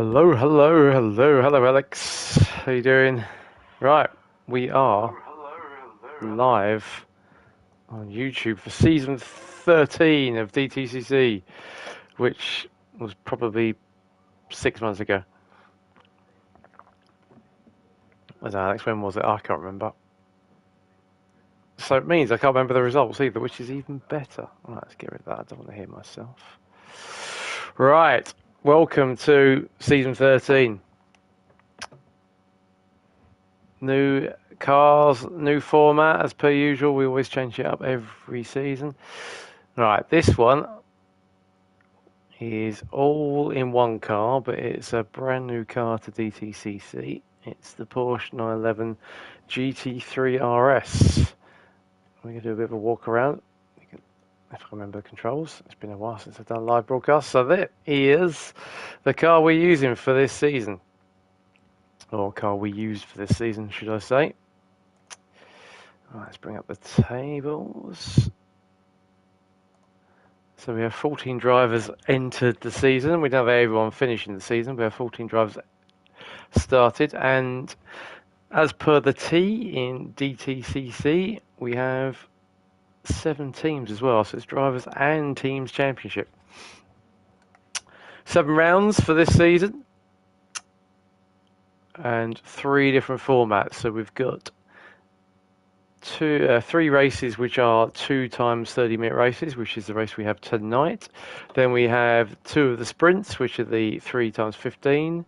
Hello, Alex. How you doing? Right, we are live on YouTube for season 13 of DTCC, which was probably 6 months ago. Was that, Alex? When was it? I can't remember. So it means I can't remember the results either, which is even better. All right, let's get rid of that. I don't want to hear myself. Right, welcome to season 13. New cars, new format as per usual. We always change it up every season. Right, this one is all in one car, but it's a brand new car to DTCC. It's the Porsche 911 GT3 RS. We're going to do a bit of a walk around. If I remember the controls, it's been a while since I've done a live broadcast. So there is the car we're using for this season, or car we used for this season, should I say. Right, let's bring up the tables. So we have 14 drivers entered the season. We don't have everyone finishing the season. We have 14 drivers started. And as per the T in DTCC, we have 7 teams as well. So it's drivers and teams championship. 7 rounds for this season. And 3 different formats. So we've got 3 races which are 2 times 30-minute races, which is the race we have tonight. Then we have 2 of the sprints, which are the 3 times 15,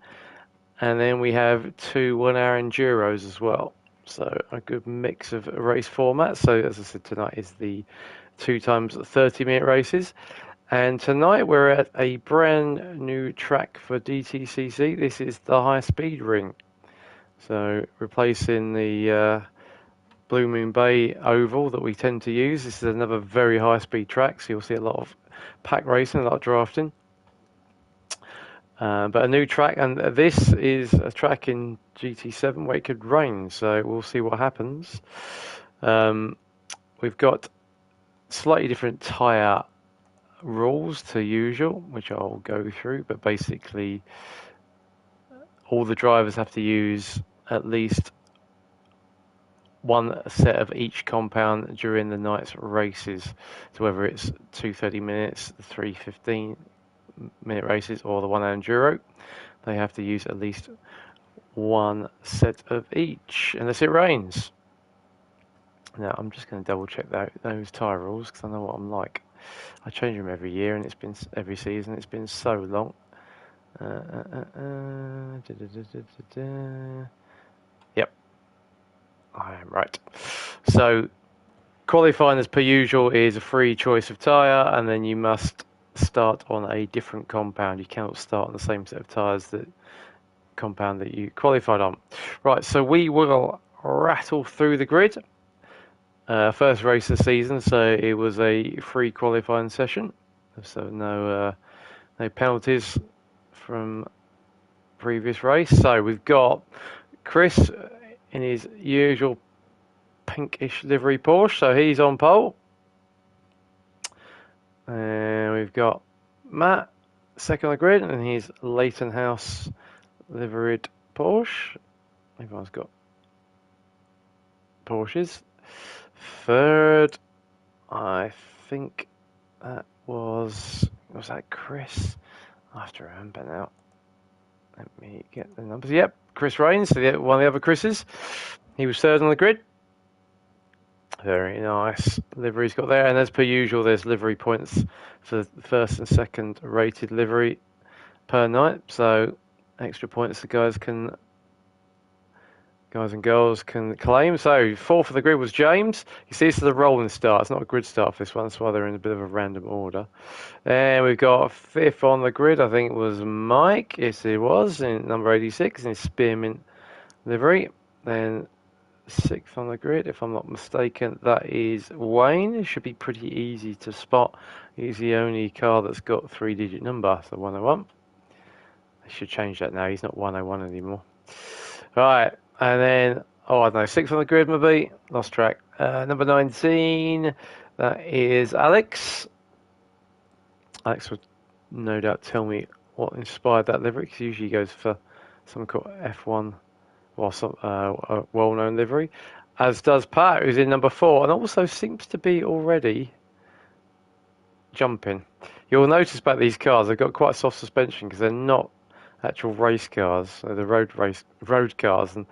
and then we have 2 1-hour enduros as well. So a good mix of race formats. So as I said, tonight is the 2 times 30-minute races, and tonight we're at a brand new track for DTCC. This is the high speed ring, so replacing the Blue Moon Bay oval that we tend to use. This is another very high speed track, so you'll see a lot of pack racing, a lot of drafting. But a new track, and this is a track in GT7 where it could rain, so we'll see what happens. We've got slightly different tyre rules to usual, which I'll go through, but basically all the drivers have to use at least 1 set of each compound during the night's races. So whether it's 2 30 minutes, the 3 15-minute races, or the 1-hour enduro, they have to use at least 1 set of each, unless it rains. Now I'm just going to double check those tyre rules, because I know what I'm like. I change them every year, and it's been every season. It's been so long. Yep. I am right. So qualifying as per usual is a free choice of tyre, and then you must start on a different compound. You cannot start on the same set of tyres that compound that you qualified on. Right, so we will rattle through the grid. First race of the season, so it was a free qualifying session, so no penalties from previous race. So we've got Chris in his usual pinkish livery Porsche, so he's on pole. And we've got Matt second on the grid in his Leighton House liveried Porsche. Everyone's got Porsches. Third, I think that was that Chris? I have to remember now. Let me get the numbers. Yep, Chris Rains, one of the other Chris's. He was third on the grid. Very nice livery he's got there. And as per usual, there's livery points for the first and second rated livery per night. So extra points the guys and girls can claim. So fourth for the grid was James. You see, this is a rolling start. It's not a grid start for this one. That's why they're in a bit of a random order. And we've got fifth on the grid. I think it was Mike. Yes, it was, in number 86 in his Spearmint livery. Then sixth on the grid, if I'm not mistaken, that is Wayne. It should be pretty easy to spot. He's the only car that's got 3-digit number, so 101. They should change that now. He's not 101 anymore. Right, and then, I don't know, sixth on the grid maybe. Lost track. Number 19, that is Alex. Alex would no doubt tell me what inspired that livery, because usually he goes for something called F1, or some a well-known livery, as does Pat, who's in number 4, and also seems to be already jumping. You'll notice about these cars, they've got quite soft suspension because they're not actual race cars, they're the road cars, and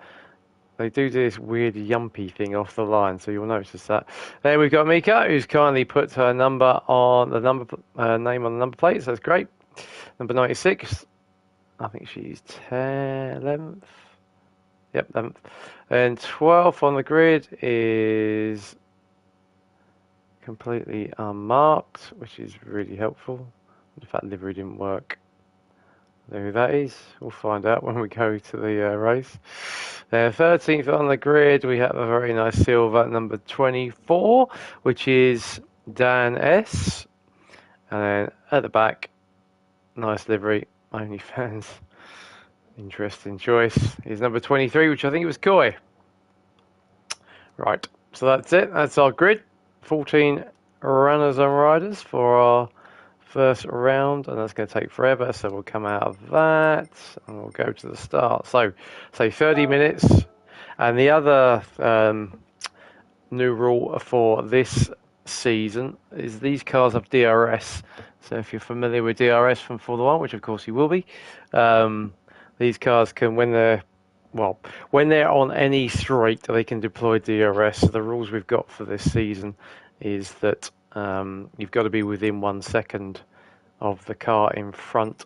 they do this weird yumpy thing off the line, so you'll notice that. Then we've got Mika, who's kindly put her number on the name on the number plate, so that's great. Number 96, I think she's 11th. Yep, 11th. And 12th on the grid is completely unmarked, which is really helpful. In fact, livery didn't work. Know who that is? We'll find out when we go to the race. 13th on the grid, we have a very nice silver, number 24, which is Dan S. And then at the back, nice livery, OnlyFans. Interesting choice. Is number 23, which I think it was Koi. Right, so that's it. That's our grid. 14 runners and riders for our first round, and that's going to take forever, so we'll come out of that and we'll go to the start. So say 30 minutes. And the other new rule for this season is these cars have DRS. So if you're familiar with DRS from Formula 1, which of course you will be, these cars can, when they're on any straight, they can deploy DRS. So the rules we've got for this season is that you've got to be within 1 second of the car in front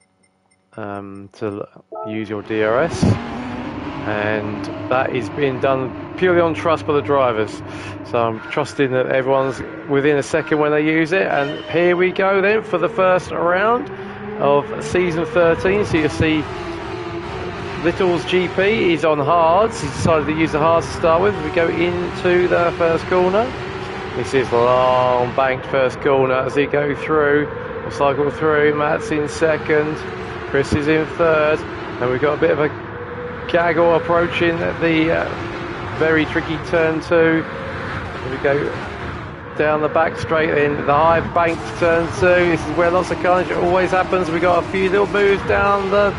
to use your DRS, and that is being done purely on trust by the drivers. So I'm trusting that everyone's within a second when they use it. And here we go then for the first round of season 13. So you see Little's GP is on hards. He's decided to use the hards to start with. We go into the first corner. This is long banked first corner as he go through. We'll cycle through. Matt's in second. Chris is in third. And we've got a bit of a gaggle approaching the very tricky turn 2. We go down the back straight in the high banked turn 2. This is where lots of carnage always happens. We've got a few little moves down the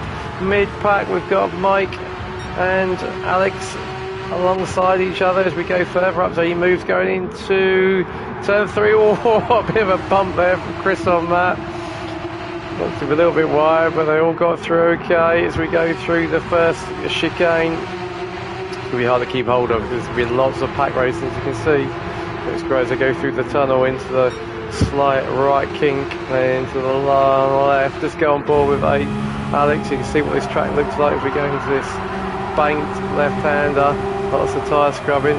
mid pack. We've got Mike and Alex alongside each other as we go further up. So he moves going into turn 3. Oh, a bit of a bump there from Chris on that. Looked a little bit wide, but they all got through okay as we go through the first chicane. It's going to be hard to keep hold of because there's been lots of pack racing, as you can see. It's great as they go through the tunnel into the slight right kink, then into the long left. Just go on board with Alex. You can see what this track looks like as we go into this banked left-hander. Lots of tyre scrubbing.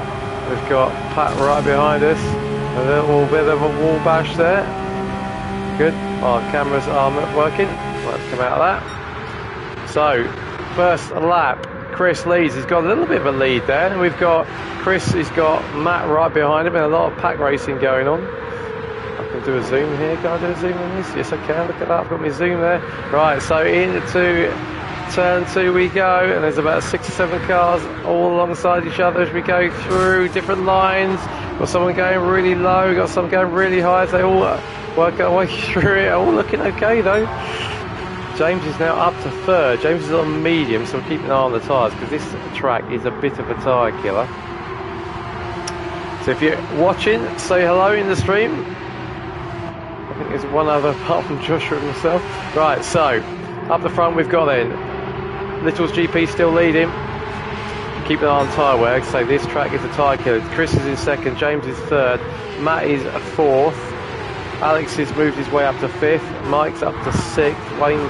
We've got Pat right behind us. A little bit of a wall bash there. Good. Our cameras are working. Let's come out of that. So, first lap, Chris leads. He's got a little bit of a lead there. And we've got Chris, he's got Matt right behind him, and a lot of pack racing going on. I can do a zoom here. Can I do a zoom on this? Yes, I can. Look at that. I've got my zoom there. Right, so into turn 2 we go, and there's about 6 or 7 cars all alongside each other as we go through different lines. Got someone going really low, got some going really high as they all work their way through it. All looking okay though. James is now up to 3rd. James is on medium, so we'll keep an eye on the tyres because this track is a bit of a tyre killer. So if you're watching, say hello in the stream. I think there's one other apart from Joshua and myself. Right, so up the front we've got then Little's GP still leading. Keep an eye on tyre wear. So this track is a tyre killer. Chris is in 2nd, James is 3rd, Matt is 4th, Alex has moved his way up to 5th, Mike's up to 6th, Wayne,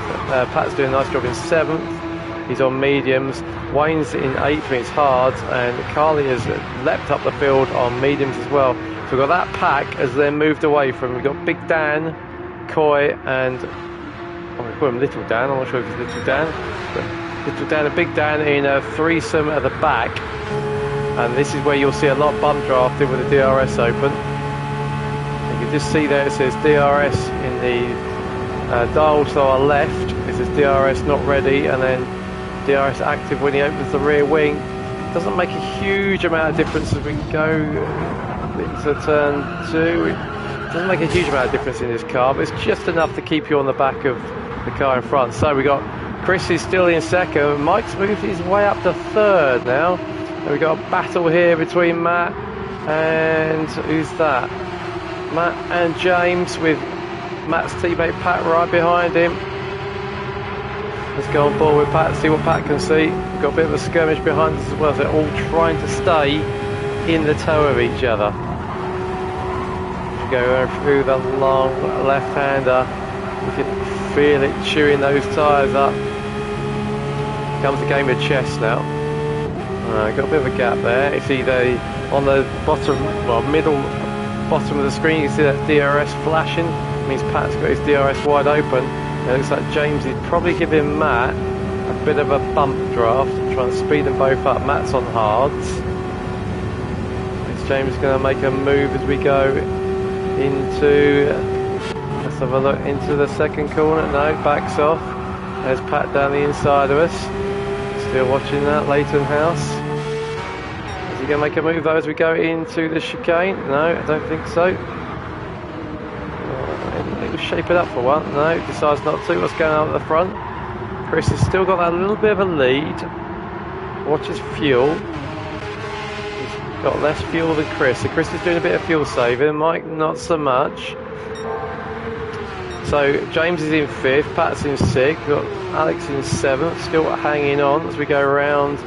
Pat's doing a nice job in 7th. He's on mediums. Wayne's in 8th, it's hard, and Carly has leapt up the field on mediums as well. So we've got that pack as they're moved away from. We've got Big Dan, Coy, and I'm going to call him Little Dan. I'm not sure if it's Little Dan, but Little Dan and Big Dan in a threesome at the back. And this is where you'll see a lot of bump drafting with the DRS open. You can just see there it says DRS in the dial to our left. It says DRS not ready, and then DRS active when he opens the rear wing. It doesn't make a huge amount of difference as we go into turn 2. It doesn't make a huge amount of difference in this car, but it's just enough to keep you on the back of the car in front. So we got Chris is still in second. Mike's moved his way up to third now. And we got a battle here between Matt and who's that? Matt and James, with Matt's teammate Pat right behind him. Let's go on board with Pat, see what Pat can see. We've got a bit of a skirmish behind us as well. They're all trying to stay in the tow of each other. Go through the long left-hander. You can feel it chewing those tyres up. Comes a game of chess now. Got a bit of a gap there. You see on the bottom, well, middle bottom of the screen, you see that DRS flashing. It means Pat's got his DRS wide open. It looks like James is probably giving Matt a bit of a bump draft, trying to speed them both up. Matt's on hards. Is James going to make a move as we go into, let's have a look, into the second corner? No, backs off. There's Pat down the inside of us. Still watching that, Leighton House. Is he going to make a move though as we go into the chicane? No, I don't think so. He'll shape it up for one. No, decides not to. What's going on at the front? Chris has still got that little bit of a lead. Watch his fuel. He's got less fuel than Chris. So Chris is doing a bit of fuel saving. Mike, not so much. So James is in 5th, Pat's in 6th, we've got Alex in 7th, still hanging on as we go around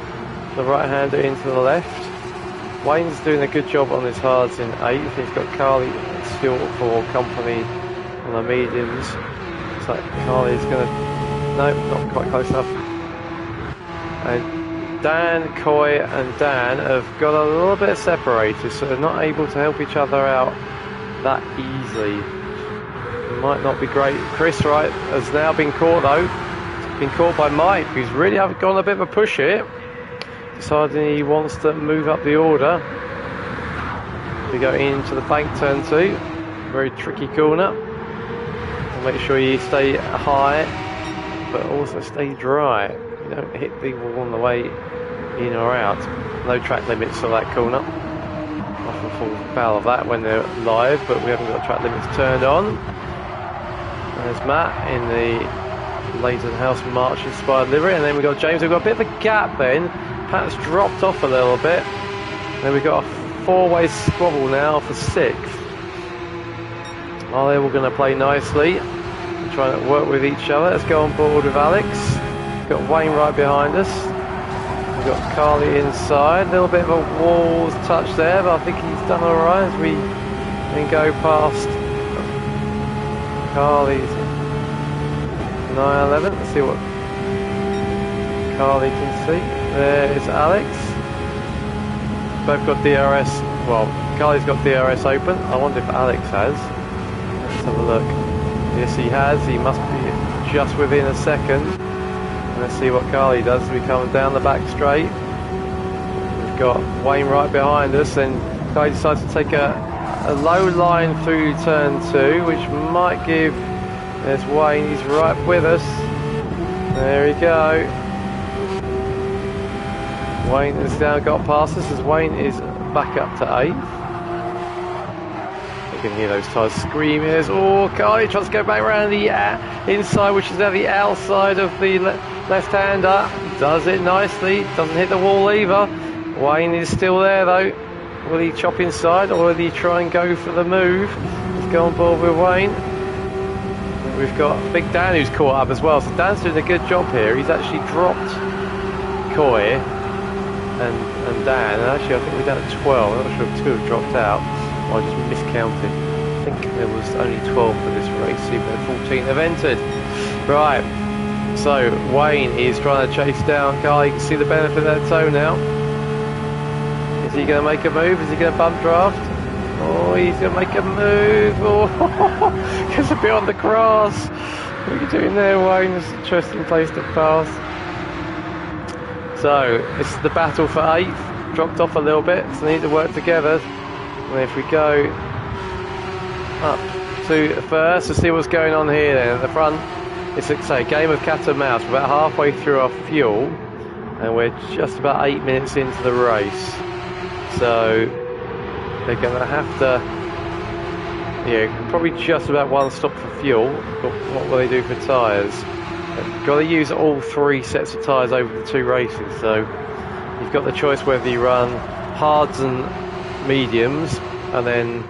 the right-hander into the left. Wayne's doing a good job on his hards in 8th. He's got Carly still for company on the mediums. Looks like Carly's going to... No, not quite close enough. And Dan, Coy and Dan have got a little bit separated, so they're not able to help each other out that easily. Might not be great. Chris, right, has now been caught though. Been caught by Mike, who's really gone a bit of a push here. Deciding he wants to move up the order. We go into the bank turn 2. Very tricky corner. And make sure you stay high, but also stay dry. You don't hit people on the way in or out. No track limits for that corner. Often fall foul of that when they're live, but we haven't got track limits turned on. There's Matt in the Leighton House March inspired livery, and then we've got James. We've got a bit of a gap then. Pat's dropped off a little bit. Then we've got a 4-way squabble now for 6th. Oh, they're all going to play nicely. We're trying to work with each other. Let's go on board with Alex. We've got Wayne right behind us. We've got Carly inside. A little bit of a walls touch there, but I think he's done alright as we then go past Carly's 911. Let's see what Carly can see. There is Alex. Both got DRS. Well, Carly's got DRS open. I wonder if Alex has. Let's have a look. Yes, he has. He must be just within a second. And let's see what Carly does as we come down the back straight. We've got Wayne right behind us, and Carly decides to take a low line through turn 2, which might give... There's Wayne, he's right with us. There we go. Wayne has now got past us as Wayne is back up to 8th. You can hear those tyres screaming. Oh, Carly tries to go back around the inside, which is now the outside of the left-hander. Does it nicely, doesn't hit the wall either. Wayne is still there though. Will he chop inside, or will he try and go for the move? Let's go on board with Wayne. We've got Big Dan who's caught up as well. So Dan's doing a good job here. He's actually dropped Coy and Dan. And actually, I think we're down at 12. I'm not sure if 2 have dropped out. Or I just miscounted. I think there was only 12 for this race, even though 14 have entered. Right. So Wayne is trying to chase down Carl. You can see the benefit of that toe now. Is he going to make a move? Is he going to bump draft? Oh, he's going to make a move. Oh, gets a bit on the grass. What are you doing there, Wayne? It's an interesting place to pass. So, this is the battle for 8th. Dropped off a little bit, so they need to work together. And if we go up to first, to see what's going on here then. At the front, it's a game of cat and mouse. We're about halfway through our fuel, and we're just about 8 minutes into the race. So they're going to have to Yeah, probably just about one stop for fuel, but what will they do for tyres? Got to use all 3 sets of tyres over the 2 races, so you've got the choice whether you run hards and mediums, and then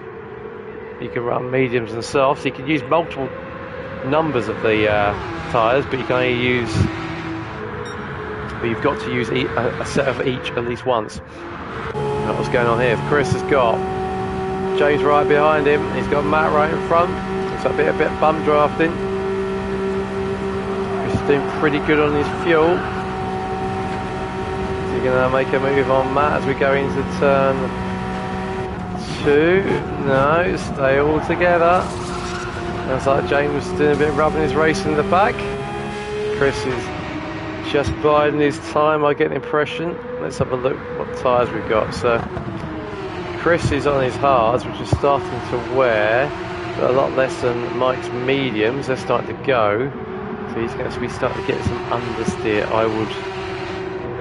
you can run mediums and softs. You can use multiple numbers of the tyres, but you can only use, but you've got to use a set of each at least once. What's going on here? Chris has got James right behind him. He's got Matt right in front. It's a bit bum drafting. He's doing pretty good on his fuel. Is he going to make a move on Matt as we go into turn 2? No, stay all together. Looks like James is doing a bit of rubbing his race in the back. Chris is just biding his time, I get the impression. Let's have a look what tyres we've got. So Chris is on his hards, which is starting to wear, but a lot less than Mike's mediums. They're starting to go. So he's going to be starting to get some understeer, I would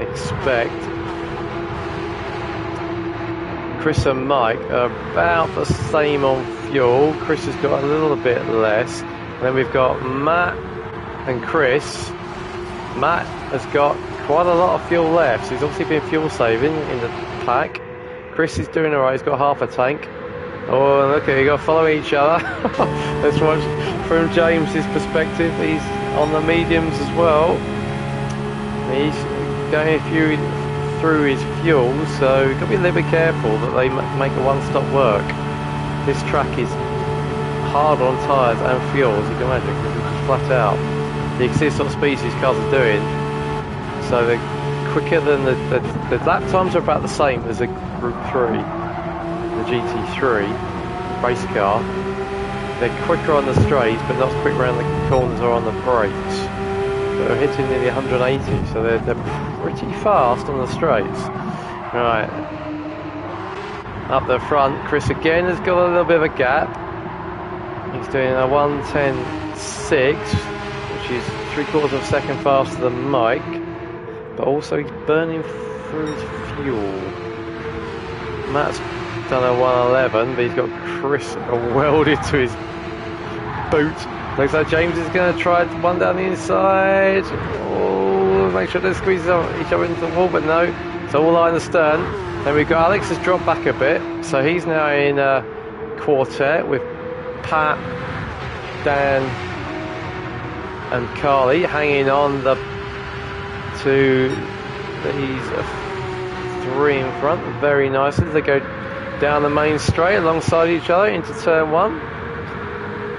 expect. Chris and Mike are about the same on fuel. Chris has got a little bit less. And then we've got Matt and Chris. Matt has got quite a lot of fuel left, so he's obviously been fuel saving in the pack. Chris is doing alright, he's got half a tank. Oh, look, you got to follow each other. Let's watch from James's perspective. He's on the mediums as well. He's going through his fuel, so you've got to be a little bit careful that they make a one-stop work. This track is hard on tyres and fuel, as you can imagine, because it's just flat out. You can see the sort of speeds these cars are doing. So they're quicker than the lap times are about the same as a Group 3, the GT3 race car. They're quicker on the straights, but not as quick around the corners or on the brakes. They're hitting nearly 180, so they're pretty fast on the straights. Right. Up the front, Chris again has got a little bit of a gap. He's doing a 1:10.6, which is 3/4 of a second faster than Mike, but also he's burning through his fuel. Matt's done a 1:11, but he's got Chris welded to his boot. Looks like James is going to try one down the inside. Oh, make sure they squeeze each other into the wall, but no. It's all line astern. Then we've got Alex has dropped back a bit, so he's now in a quartet with Pat, Dan and Carly hanging on to these 3 in front very nicely. They go down the main straight alongside each other into turn 1.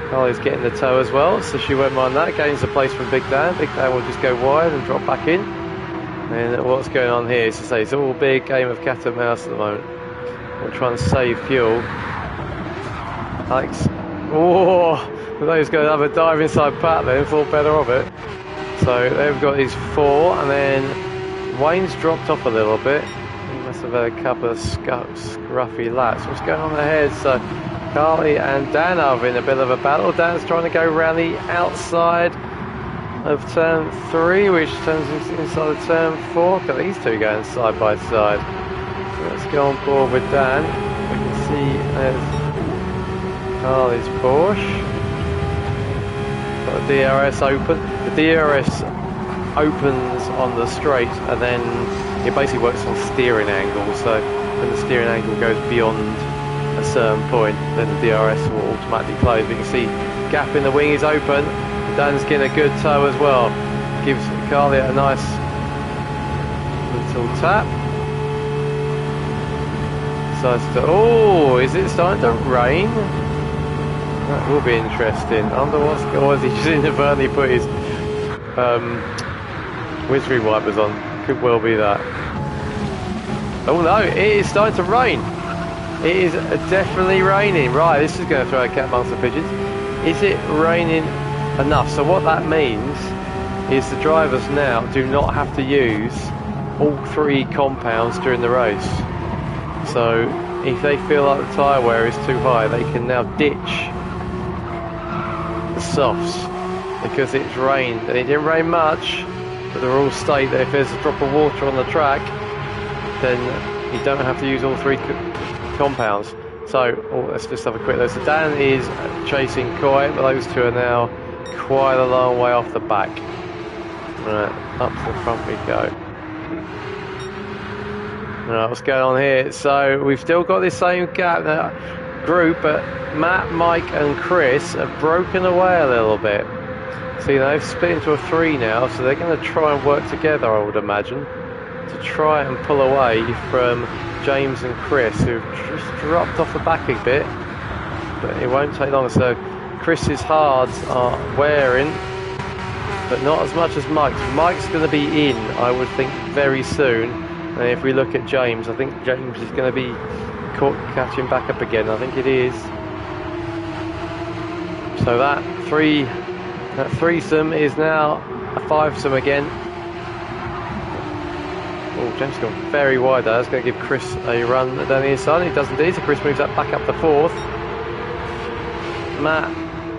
Carly's getting the toe as well, so she won't mind that. Gains the place from Big Dan. Big Dan will just go wide and drop back in. And what's going on here is to say it's all a big game of cat and mouse at the moment. We'll try and save fuel. Alex, oh, I thought he was going to have a dive inside Pat then, thought better of it. So they've got his 4, and then Wayne's dropped off a little bit. He must have had a couple of scruffy laps. What's going on ahead? So Carly and Dan are in a bit of a battle. Dan's trying to go around the outside of turn 3, which turns inside of turn 4. Look at these two going side by side. Let's go on board with Dan. We can see there's Carly's Porsche. Got the DRS open. The DRS opens on the straight, and then it basically works on steering angle. So when the steering angle goes beyond a certain point, then the DRS will automatically close. We can see gap in the wing is open. Dan's getting a good toe as well. Gives Carly a nice little tap. Oh, is it starting to rain? That will be interesting. I wonder what's he just inadvertently put his windscreen wipers on. Could well be that. Oh no, it is starting to rain. It is definitely raining. Right, this is going to throw a cat amongst the pigeons. Is it raining enough? So what that means is the drivers now do not have to use all 3 compounds during the race. So if they feel like the tyre wear is too high, they can now ditch the softs because it's rained. And it didn't rain much, but the rules state that if there's a drop of water on the track, then you don't have to use all 3 compounds. So let's just have a quick look. So Dan is chasing Coy, but those two are now quite a long way off the back. Right, up to the front we go. Right, what's going on here? So we've still got this same gap group, but Matt, Mike and Chris have broken away a little bit. So they've split into a 3 now, so they're going to try and work together, I would imagine, to try and pull away from James and Chris, who've just dropped off the back a bit, but it won't take long. So Chris's hards are wearing, but not as much as Mike's. Mike's going to be in, I would think, very soon. And if we look at James, I think James is going to be caught catching back up again. I think it is. So that threesome is now a 5-some again. Oh, James has gone very wide there. That's going to give Chris a run down the inside. He does indeed. So Chris moves that back up to 4th. Matt,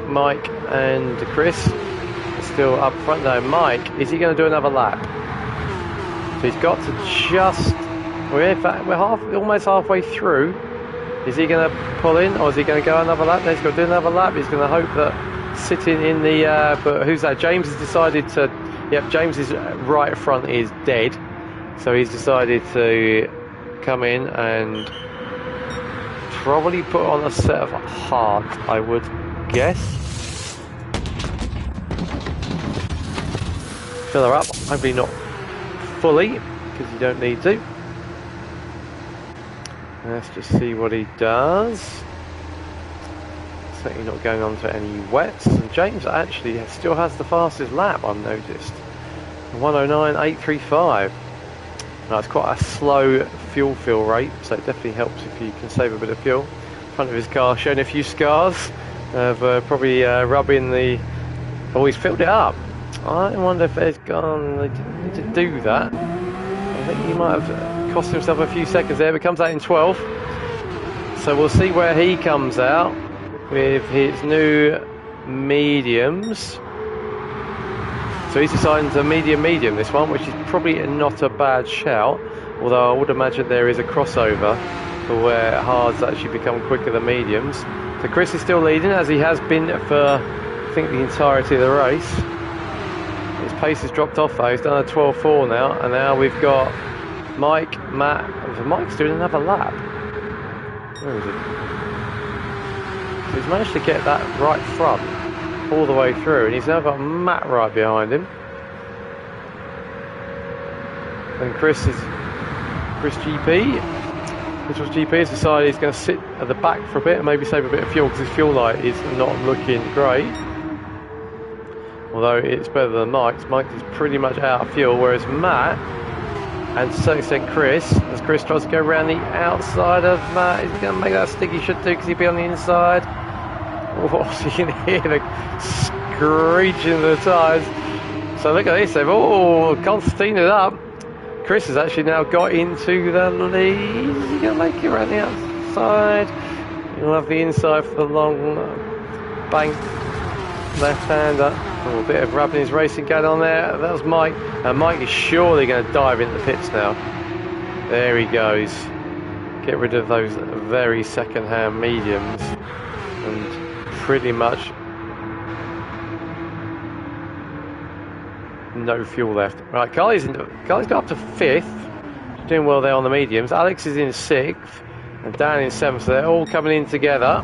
Mike and Chris are still up front. No, Mike, is he going to do another lap? So he's got to just... in fact, we're almost halfway through. Is he going to pull in, or is he going to go another lap? No, he's going to do another lap. He's going to hope that sitting in the... but who's that? James has decided to... Yep, James's right front is dead. So he's decided to come in and probably put on a set of hard, I would guess. Fill her up, hopefully not fully, because you don't need to. Let's just see what he does. Certainly not going on to any wets. And James actually still has the fastest lap, I've noticed. 109.835. Now it's quite a slow fuel fill rate, so it definitely helps if you can save a bit of fuel. Front of his car showing a few scars of probably rubbing the... Oh, he's filled it up. I wonder if there's gone... They didn't need to do that. I think he might have cost himself a few seconds there, but comes out in 12th. So we'll see where he comes out with his new mediums. So he's decided to medium this one, which is probably not a bad shout, although I would imagine there is a crossover for where hards actually become quicker than mediums. So Chris is still leading, as he has been for, I think, the entirety of the race. His pace has dropped off though. He's done a 12.4 now, and now we've got Mike, Matt. Mike's doing another lap. Where is he? So he's managed to get that right front all the way through, and he's now got Matt right behind him. And Chris GP has decided he's going to sit at the back for a bit and maybe save a bit of fuel, because his fuel light is not looking great. Although it's better than Mike's. Mike is pretty much out of fuel, whereas Matt, and to some extent Chris, as Chris tries to go around the outside of Matt, he's going to make that stick he should do, because he'll be on the inside. Oh, so you can hear the screeching of the tyres. So look at this, they've all Constantine it up. Chris has actually now got into the lead. Is he going to make it around the outside? He'll have the inside for the long bank left-hander. Oh, a bit of Rabin's racing going on there. That was Mike. And Mike is surely going to dive into the pits now. There he goes. Get rid of those very second-hand mediums. And pretty much no fuel left. Right, Carly's got up to 5th. Doing well there on the mediums. Alex is in 6th. And Dan in 7th. So they're all coming in together.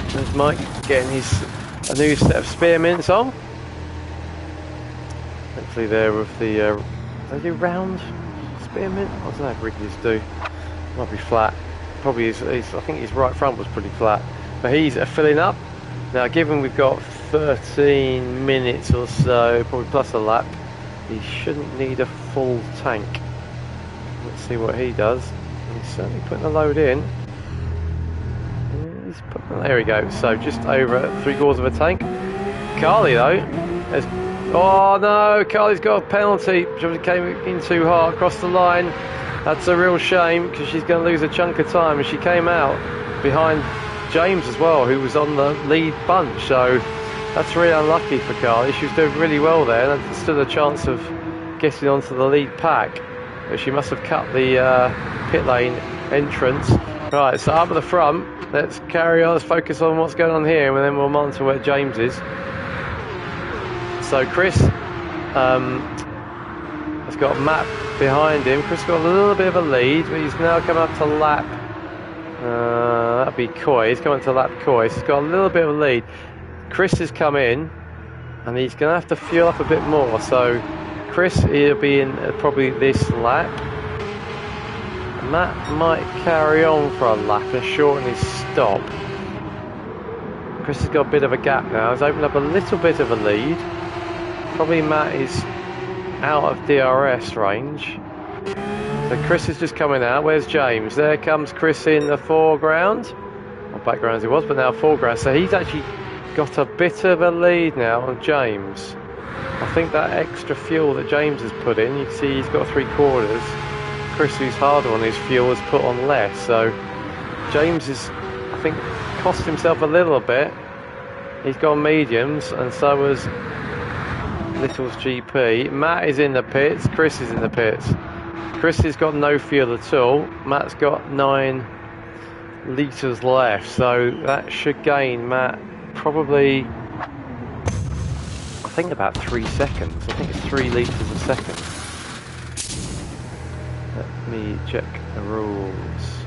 There's Mike getting a new set of spearmints on. Hopefully they're with the... they do round spearmint? I don't know if Ricky's do. Might be flat. Probably is. I think his right front was pretty flat. But he's filling up. Now, given we've got 13 minutes or so, probably plus a lap, he shouldn't need a full tank. Let's see what he does. He's certainly putting the load in. There we go. So just over 3/4 of a tank. Carly, though, has... Oh no, Carly's got a penalty. She came in too hard across the line. That's a real shame, because she's going to lose a chunk of time. And she came out behind James as well, who was on the lead bunch. So that's really unlucky for Carly. She was doing really well there, and stood a chance of getting onto the lead pack. But she must have cut the pit lane entrance. Right, so up at the front, let's carry on, let's focus on what's going on here, and then we'll monitor where James is. So Chris has got Matt behind him. Chris got a little bit of a lead, but he's now coming up to lap. That'd be Coy. He's coming to lap Coy. So he's got a little bit of a lead. Chris has come in, and he's going to have to fuel up a bit more. So Chris, he'll be in probably this lap. Matt might carry on for a lap and shorten his stop. Chris has got a bit of a gap now. He's opened up a little bit of a lead. Probably Matt is out of DRS range. So Chris is just coming out. Where's James? There comes Chris in the foreground. Or background as he was, but now foreground. So he's actually got a bit of a lead now on James. I think that extra fuel that James has put in, you can see he's got 3/4. Chris, who's harder on his fuel, has put on less. So James is, I think, cost himself a little bit. He's gone mediums, and so has Little's GP. Matt is in the pits. Chris is in the pits. Chris has got no fuel at all. Matt's got 9 litres left, so that should gain Matt probably, I think, about 3 seconds. I think it's 3 litres a second. Let me check the rules.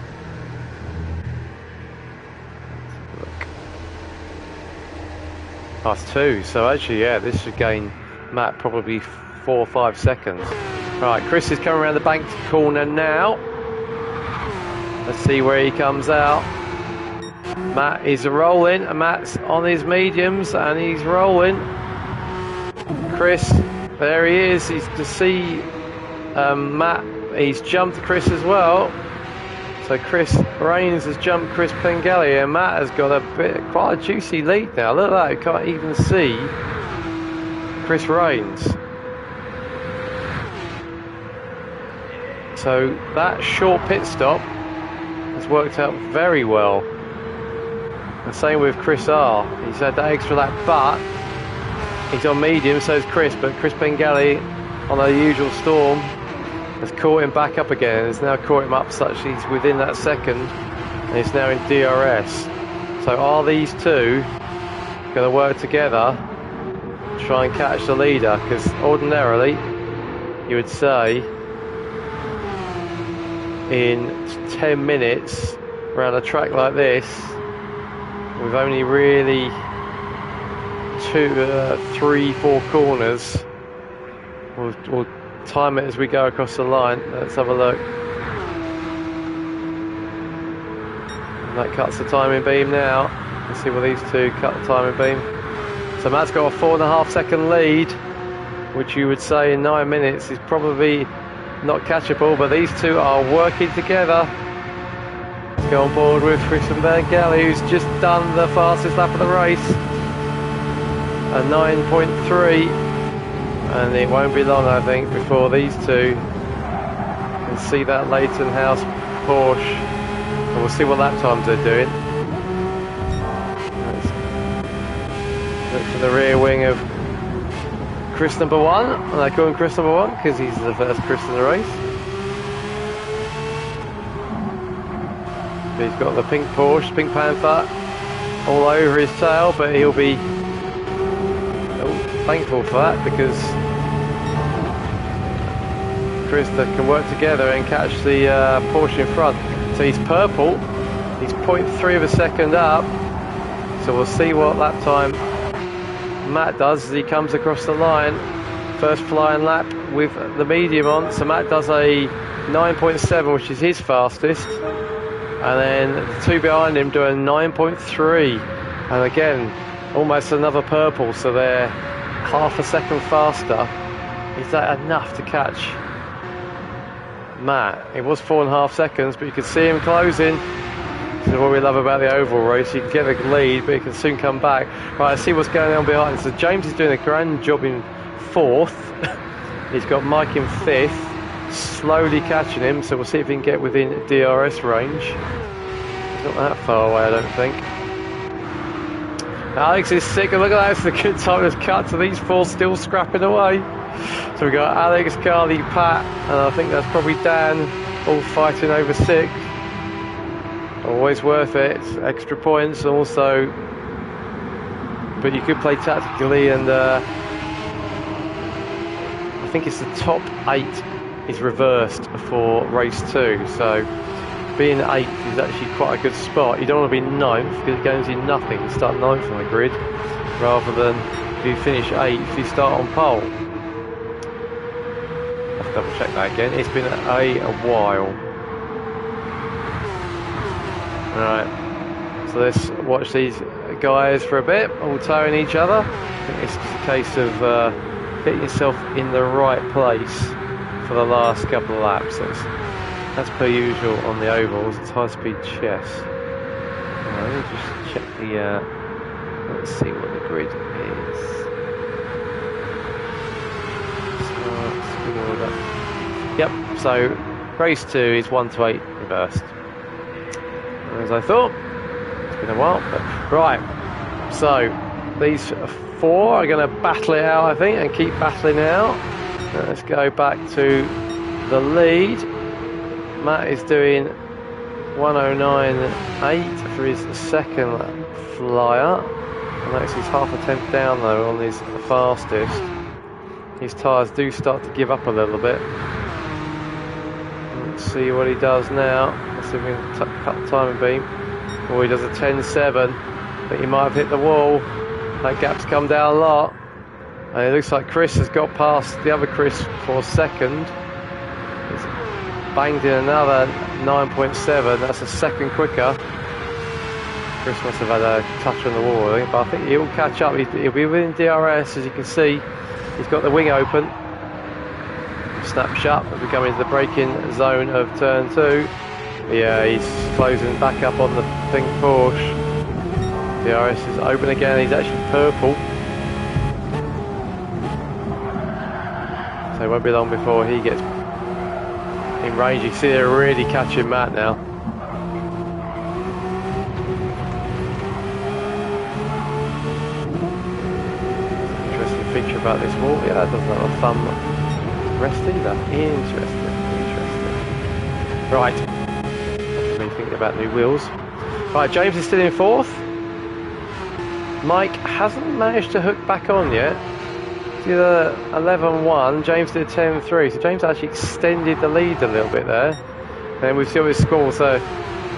Look. Oh, it's 2. So actually, yeah, this should gain Matt probably 4 or 5 seconds. Right, Chris is coming around the bank corner now. Let's see where he comes out. Matt is rolling, and Matt's on his mediums, and he's rolling. Chris, there he is. He's to see Matt. He's jumped Chris as well. So Chris Rains has jumped Chris Pengelly, and Matt has got quite a juicy lead now. Look at that, you can't even see Chris Rains. So that short pit stop has worked out very well. The same with Chris R. He's had that extra lap, but he's on medium, so is Chris. But Chris Pengelly, on a usual storm, has caught him back up again. Has now caught him up such he's within that second, and he's now in DRS. So are these two going to work together to try and catch the leader? Because ordinarily, you would say, in 10 minutes around a track like this, with only really 3, 4 corners, we'll time it as we go across the line. Let's have a look. And that cuts the timing beam now. Let's see what these two cut the timing beam. So Matt's got a 4.5 second lead, which you would say in 9 minutes is probably not catchable, but these two are working together. Let's go on board with Chris Pengelly, who's just done the fastest lap of the race, a 9.3, and it won't be long, I think, before these two can see that Leighton House Porsche, and we'll see what lap times they're doing. Let's look for the rear wing of Chris number 1, and I call him Chris number 1 because he's the first Chris in the race. He's got the pink Porsche, Pink Panther, all over his tail, but he'll be thankful for that, because Chris can work together and catch the Porsche in front. So he's purple, he's 0.3 of a second up, so we'll see what lap time Matt does as he comes across the line. First flying lap with the medium on, so Matt does a 9.7, which is his fastest, and then the two behind him do a 9.3, and again almost another purple, so they're half a second faster. Is that enough to catch Matt? It was 4.5 seconds, but you can see him closing. This is what we love about the oval race. You can get the lead, but you can soon come back. Right, let's see what's going on behind. So James is doing a grand job in 4th. He's got Mike in 5th, slowly catching him. So we'll see if he can get within DRS range. He's not that far away, I don't think. Alex is sick, and look at that, it's the good time has cut to these 4 still scrapping away. So we've got Alex, Carly, Pat, and I think that's probably Dan, all fighting over 6th. Always worth it. It's extra points also, but you could play tactically, and I think it's the top 8 is reversed for race 2. So being 8th is actually quite a good spot. You don't want to be 9th because it guarantees nothing. You start 9th on the grid, rather than if you finish 8th, you start on pole. I'll double check that again. It's been a while. Alright, so let's watch these guys for a bit, all towing each other. I think it's just a case of getting yourself in the right place for the last couple of laps. That's per usual on the ovals. It's high-speed chess. Let me just check the. Let's see what the grid is. Spin order. Yep. So race 2 is 1 to 8 reversed. As I thought. It's been a while, but right. So these 4 are going to battle it out, I think, and keep battling out. Let's go back to the lead. Matt is doing 109.8 for his second flyer. And that's his half a tenth down though on his fastest. His tyres do start to give up a little bit. Let's see what he does now. Let's see if we can cut the timing beam. Oh, he does a 10.7, but he might have hit the wall. That gap's come down a lot. And it looks like Chris has got past the other Chris for second. He's banged in another 9.7. That's a second quicker. Chris must have had a touch on the wall, I think, but I think he'll catch up. He'll be within DRS, as you can see. He's got the wing open. Snap shut, but we're coming into the braking zone of turn 2. Yeah, he's closing back up on the pink Porsche. DRS is open again. He's actually purple. So it won't be long before he gets in range. You can see they're really catching Matt now. Interesting feature about this wall. Yeah, that doesn't have a thumb rest either. Interesting. Right. Really thinking about new wheels. Right, James is still in 4th. Mike hasn't managed to hook back on yet. Did a 11.1, James did a 10.3, so James actually extended the lead a little bit there. And we've still his score, so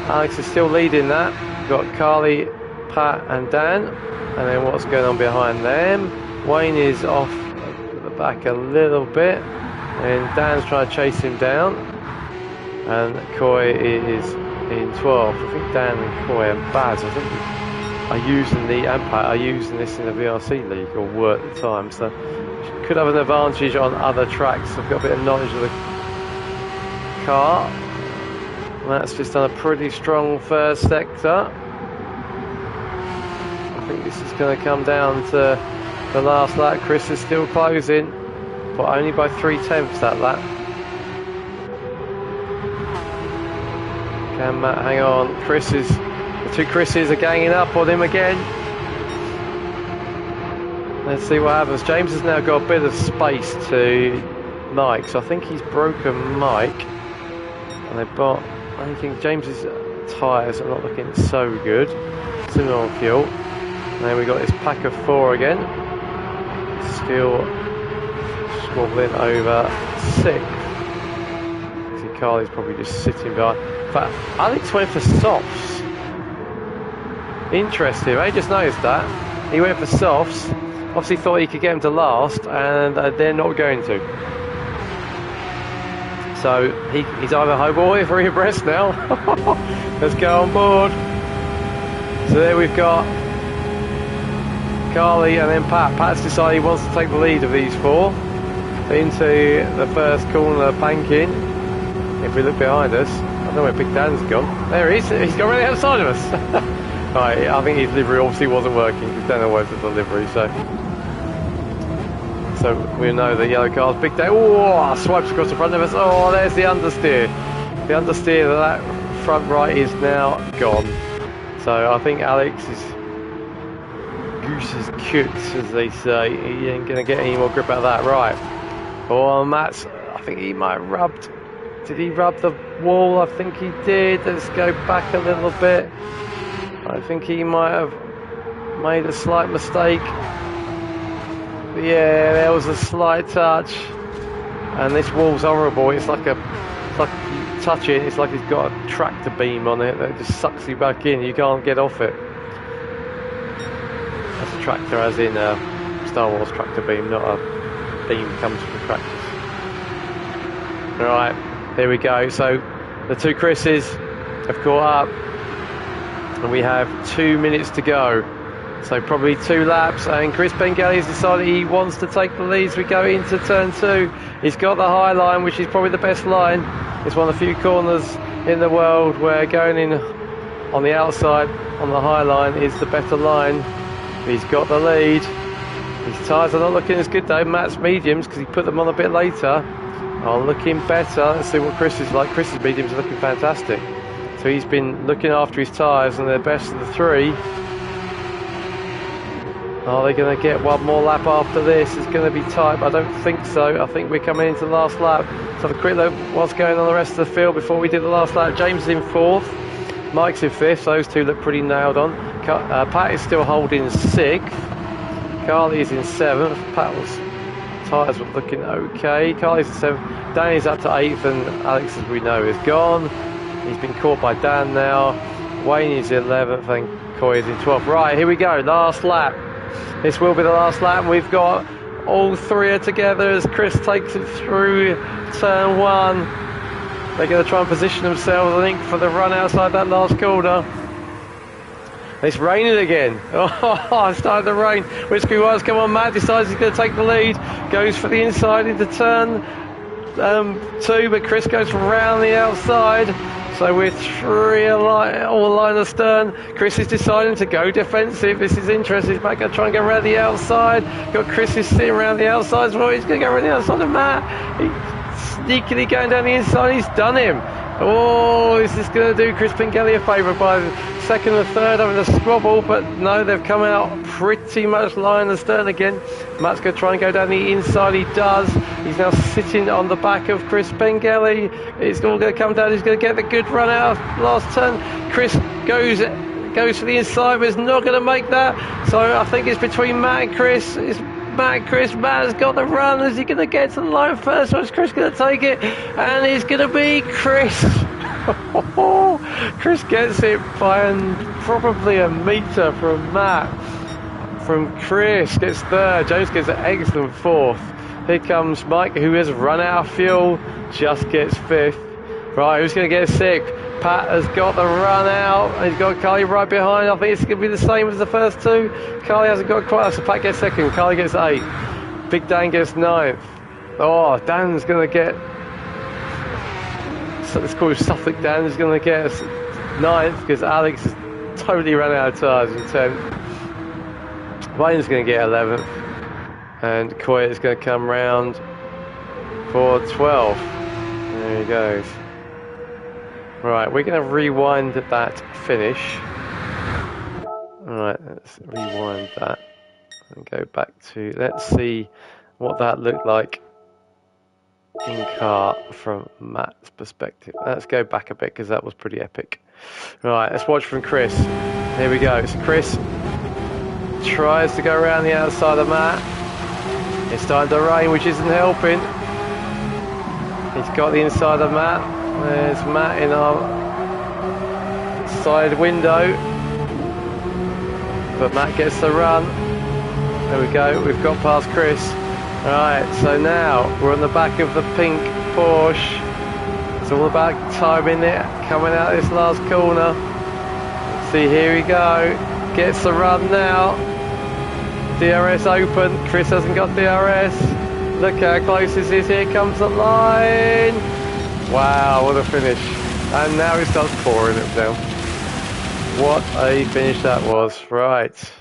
Alex is still leading that. We've got Carly, Pat and Dan, and then what's going on behind them. Wayne is off the back a little bit, and Dan's trying to chase him down. And Coy is in 12th. I think Dan and Coy and Baz, I think, are using the Ampat, are using this in the VRC league, or were at the time, so could have an advantage on other tracks. I've got a bit of knowledge of the car. Matt's just done a pretty strong first sector. I think this is going to come down to the last lap. Chris is still closing, but only by 0.3 that lap. Can Matt hang on? The 2 Chris's are ganging up on him again. Let's see what happens. James has now got a bit of space to Mike, so I think he's broken Mike. And I think James's tyres are not looking so good. Similar on fuel. And then we got this pack of 4 again. Still squabbling over 6th. See, Carly's probably just sitting behind. In fact, Alex went for softs. Interesting, I just noticed that. He went for softs, obviously thought he could get him to last, and they're not going to. So he's either home or free abreast now. Let's go on board. So there we've got Carly and then Pat. Pat's decided he wants to take the lead of these 4 into the first corner banking. If we look behind us, I don't know where Big Dan's gone. There he is, he's gone right outside of us. Right, I think his livery obviously wasn't working because Dan always has the livery, so we know the yellow car's Big Dan. Oh, swipes across the front of us. Oh, there's the understeer. The understeer of that front right is now gone. So I think Alex is goose is cooked, as they say. He ain't going to get any more grip out of that. Right. Oh, Matt's, I think he might have rubbed Did he rub the wall? I think he did. Let's go back a little bit. I think he might have made a slight mistake. Yeah, there was a slight touch. And this wall's horrible. It's like you touch it, it's like it's got a tractor beam on it that just sucks you back in. You can't get off it. That's a tractor, as in a Star Wars tractor beam, not a beam that comes from tractors. Right, here we go. So the two Chris's have caught up, and we have 2 minutes to go. So probably 2 laps, and Chris Bengali has decided he wants to take the lead as we go into turn 2. He's got the high line, which is probably the best line. It's one of the few corners in the world where going in on the outside on the high line is the better line. He's got the lead. His tyres are not looking as good though. Matt's mediums, because he put them on a bit later, are looking better. Let's see what Chris is like. Chris's mediums are looking fantastic. So he's been looking after his tyres, and they're best of the 3. Are they going to get one more lap after this? It's going to be tight, but I don't think so. I think we're coming into the last lap. Let's have a quick look what's going on the rest of the field before we do the last lap. James is in 4th. Mike's in 5th. Those two look pretty nailed on. Pat is still holding 6th. Carly is in 7th. Pat's tyres were looking okay. Carly's in 7th. Danny's up to 8th, and Alex, as we know, is gone. He's been caught by Dan now. Wayne is 11th, and Coy is in 12th. Right, here we go. Last lap. This will be the last lap, and we've got all 3 are together as Chris takes it through turn 1. They're going to try and position themselves, I think, for the run outside that last corner. It's raining again. Oh, it started to rain. Whiskey Wise, come on, Matt decides he's going to take the lead. Goes for the inside into turn 2, but Chris goes round the outside. So we're 3 all line astern. Chris is deciding to go defensive. This is interesting. He's back going to try and go around the outside. Got Chris is sitting around the outside as well. He's going to go around the outside of Matt. He's sneakily going down the inside. He's done him. Oh, this is going to do Chris Pingelli a favour by the 2nd and 3rd having a squabble, but no, they've come out pretty much line astern again. Matt's going to try and go down the inside. He does. He's now sitting on the back of Chris Bengali. It's all going to come down. He's going to get the good run out of last turn. Chris goes for the inside, but is not going to make that. So I think it's between Matt and Chris. It's Matt and Chris. Matt has got the run. Is he going to get to the line first, or is Chris going to take it? And it's going to be Chris. Chris gets it by probably a metre from Matt. From Chris, gets 3rd. James gets an excellent 4th. Here comes Mike, who has run out of fuel, just gets 5th. Right, who's going to get 6th? Pat has got the run out. He's got Carly right behind. I think it's going to be the same as the first 2. Carly hasn't got quite, so Pat gets 2nd. Carly gets 8th. Big Dan gets 9th. Oh, Dan's going to get... So let's call him Suffolk Dan. Is going to get 9th because Alex has totally run out of tyres in 10th. Wayne's going to get 11th. And Coy is going to come round for 12th. There he goes. Right, we're going to rewind that finish. Alright, let's rewind that and go back to... Let's see what that looked like in car from Matt's perspective. Let's go back a bit because that was pretty epic. Right, let's watch from Chris. Here we go. So Chris tries to go around the outside of Matt. It's starting to rain, which isn't helping. He's got the inside of Matt. There's Matt in our side window. But Matt gets the run. There we go. We've got past Chris. Right, so now we're on the back of the pink Porsche. It's all about timing it, coming out this last corner. See, here we go. Gets the run now. DRS open. Chris hasn't got DRS. Look how close this is. Here comes the line. Wow, what a finish. And now it starts pouring it down. What a finish that was. Right.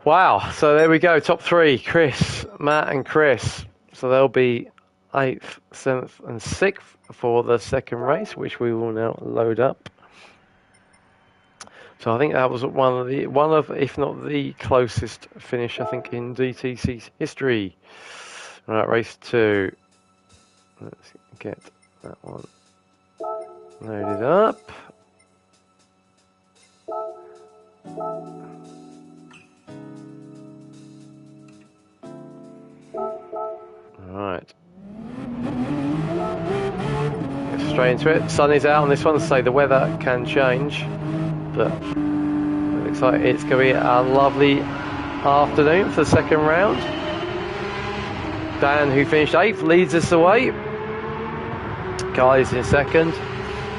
Wow. So there we go. Top 3. Chris, Matt and Chris. So they'll be 8th, 7th and 6th for the second race, which we will now load up. So I think that was one of, if not the closest finish, I think, in DTC's history. Right, race 2. Let's get That one loaded up. Right. Get straight into it. Sun is out on this one, so the weather can change, but it looks like it's going to be a lovely afternoon for the second round. Dan, who finished 8th, leads us away. Guy's in 2nd,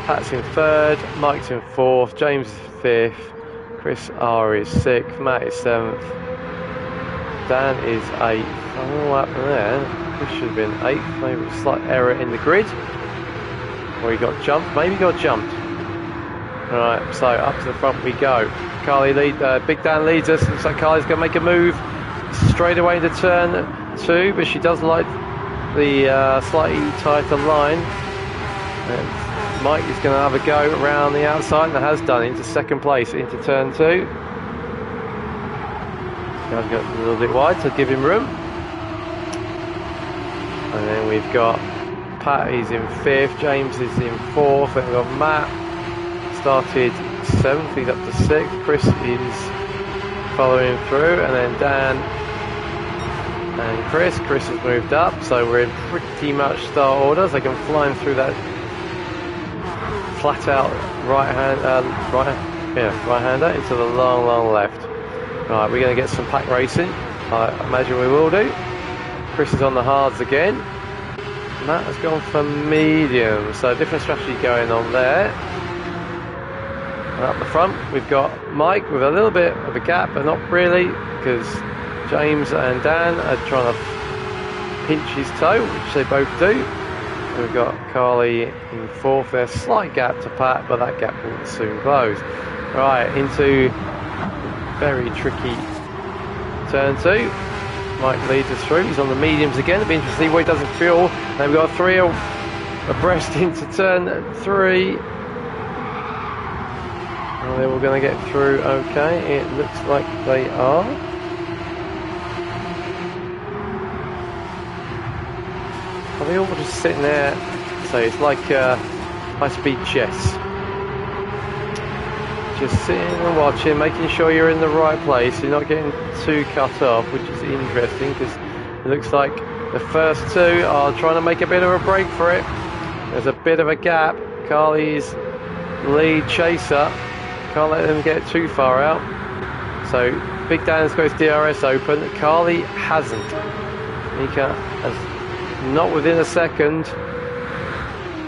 Pat's in 3rd, Mike's in 4th, James is 5th, Chris R is 6th, Matt is 7th, Dan is 8th. Oh, what happened there? Chris should have been 8th, maybe a slight error in the grid. Or he got jumped, maybe he got jumped. Alright, so up to the front we go. Big Dan leads us. Looks like Carly's going to make a move straight away into turn 2, but she does like the slightly tighter line. And Mike is going to have a go around the outside, and has done, into 2nd place into turn 2. Going to go a little bit wide to give him room. And then we've got Pat, he's in 5th, James is in 4th, and we've got Matt, started 7th, he's up to 6th, Chris is following through, and then Dan and Chris has moved up, so we're in pretty much start order, so they can fly through that flat out right-hander into the long left. Right, we're going to get some pack racing, I imagine we will do. Chris is on the hards again. Matt has gone for medium, so different strategy going on there. And up the front we've got Mike with a little bit of a gap, but not really, because James and Dan are trying to pinch his toe, which they both do. And we've got Carly in 4th, there's a slight gap to Pat, but that gap will soon close. Right, into very tricky turn 2. Mike leads us through, he's on the mediums again. It'll be interesting to see what he does in fuel. And we've got 3 abreast into turn 3. Are they all going to get through okay? It looks like they are. Are they all just sitting there? So it's like high-speed chess. Just sitting and watching, making sure you're in the right place, you're not getting too cut off, which is interesting because it looks like the first 2 are trying to make a bit of a break for it. There's a bit of a gap. Carly's lead chaser, can't let them get too far out. So Big Dan's got his DRS open, Carly hasn't. Has not within a second.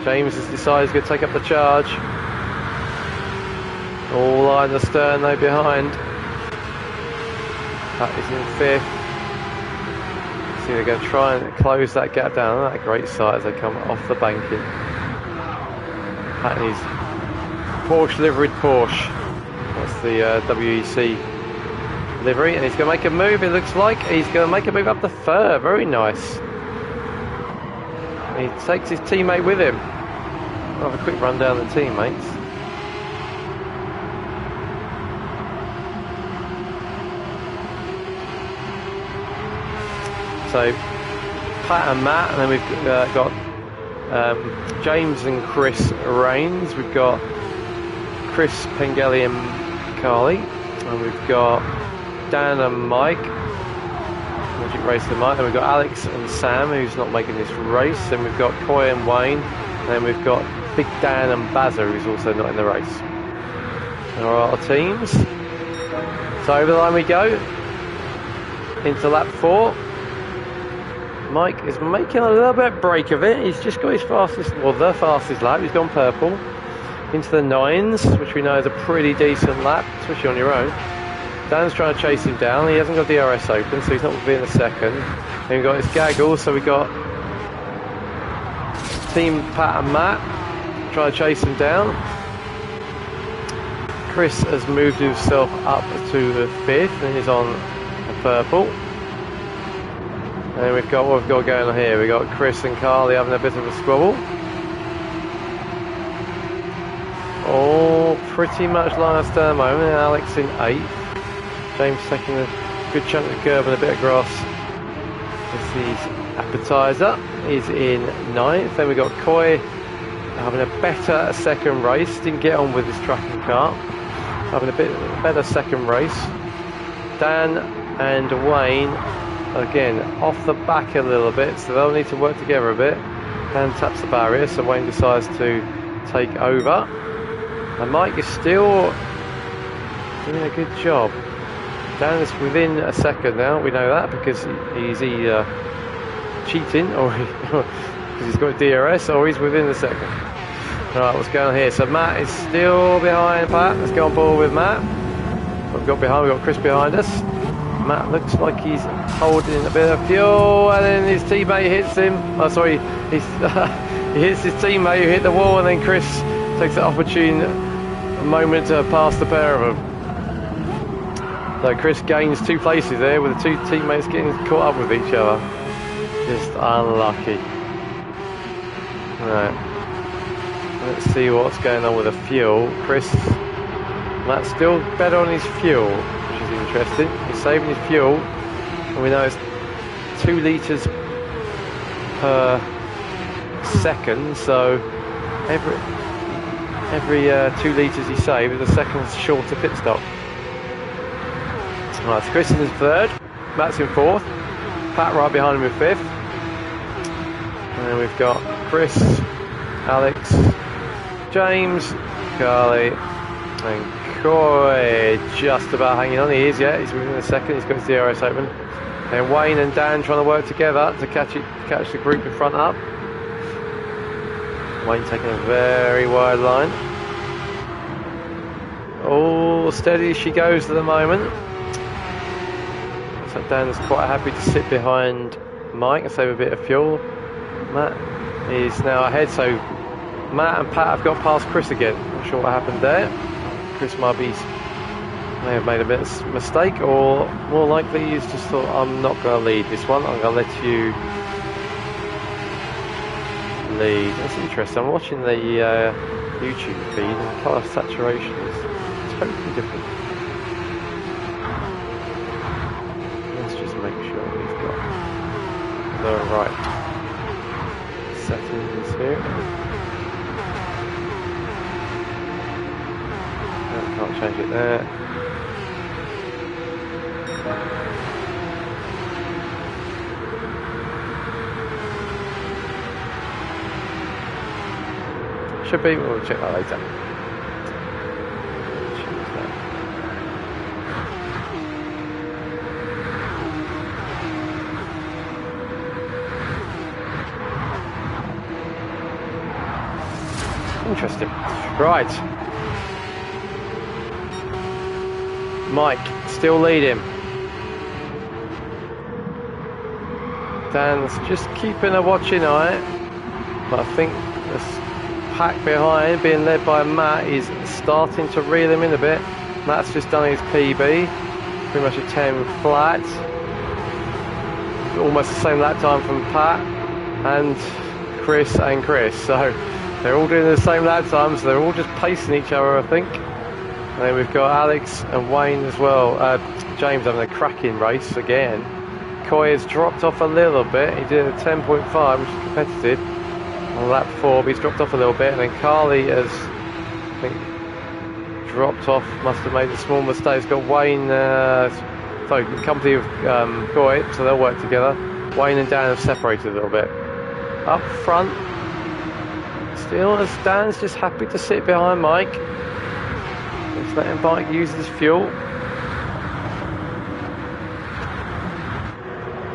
James has decided he's going to take up the charge. All line astern, though, behind. Pat is in 5th. So they're going to try and close that gap down. That great sight as they come off the banking. Pat is Porsche liveried Porsche. That's the WEC livery, and he's going to make a move. It looks like he's going to make a move up the fur. Very nice. He takes his teammate with him. I'll have a quick run down the teammates. So Pat and Matt, and then we've got James and Chris Rains. We've got Chris Pengelly and Carly, and we've got Dan and Mike. Magic Race and Mike. Then we've got Alex and Sam, who's not making this race. Then we've got Coy and Wayne, and then we've got Big Dan and Bazza, who's also not in the race. There are our teams. So over the line we go into lap 4. Mike is making a little bit of break of it. He's just got his fastest, well, the fastest lap. He's gone purple into the 9s, which we know is a pretty decent lap, especially on your own. Dan's trying to chase him down. He hasn't got DRS open, so he's not within a second. And we've got his gaggle, so we've got Team Pat and Matt trying to chase him down. Chris has moved himself up to the 5th and he's on the purple. And then we've got what we've got going on here. We've got Chris and Carly having a bit of a squabble. All pretty much line of stern moment. And Alex in 8th. James taking a good chunk of curb and a bit of grass. This is appetizer. He's in 9th. Then we've got Coy having a better second race. Didn't get on with his truck and car. Having a bit better second race. Dan and Wayne, again, off the back a little bit, so they'll need to work together a bit. Dan taps the barrier, so Wayne decides to take over. And Mike is still doing a good job. Dan is within a second now, we know that, because he's either cheating or because he's got DRS, or he's within a second. Right, what's going on here? So Matt is still behind Pat. Let's go on board with Matt. We've got Chris behind us. Matt looks like he's holding a bit of fuel, and then his teammate hits him. Oh, sorry, he hits his teammate who hit the wall, and then Chris takes the opportune moment to pass the pair of them. So Chris gains 2 places there, with the 2 teammates getting caught up with each other. Just unlucky. Right. Let's see what's going on with the fuel. Matt's still better on his fuel, which is interesting. He's saving his fuel, and we know it's 2 litres per second, so every 2 litres he saves, a second's shorter pit stop. Right, so Chris is 3rd, Matt's in 4th, Pat right behind him in 5th, and then we've got Chris, Alex, James, Carly, and Coy just about hanging on. He is, yeah, he's within a second, he's got his DRS open. And Wayne and Dan trying to work together to catch the group in front up. Wayne taking a very wide line. All steady as she goes at the moment. So Dan's quite happy to sit behind Mike and save a bit of fuel. Matt is now ahead, so Matt and Pat have got past Chris again. Not sure what happened there. Chris may have made a bit of mistake, or more likely he's just thought, I'm not going to lead this one, I'm going to let you lead. That's interesting. I'm watching the YouTube feed, and the colour saturation is totally different. Let's just make sure we've got the right settings here. Can't change it there. Should be, we'll check that later. Interesting. Right. Mike still leading. Dan's just keeping a watching eye, but I think this pack behind, being led by Matt, is starting to reel him in a bit. Matt's just done his PB, pretty much a 10 flat. Almost the same lap time from Pat and Chris, so they're all doing the same lap time, so they're all just pacing each other, I think. And then we've got Alex and Wayne as well. James having a cracking race again. Coy has dropped off a little bit. He did a 10.5, which is competitive, on lap 4, but he's dropped off a little bit. And then Carly has, I think, dropped off, must have made a small mistake. He's got Wayne, company of Coy, so they'll work together. Wayne and Dan have separated a little bit. Up front, still, as Dan's just happy to sit behind Mike. Just letting Mike use his fuel.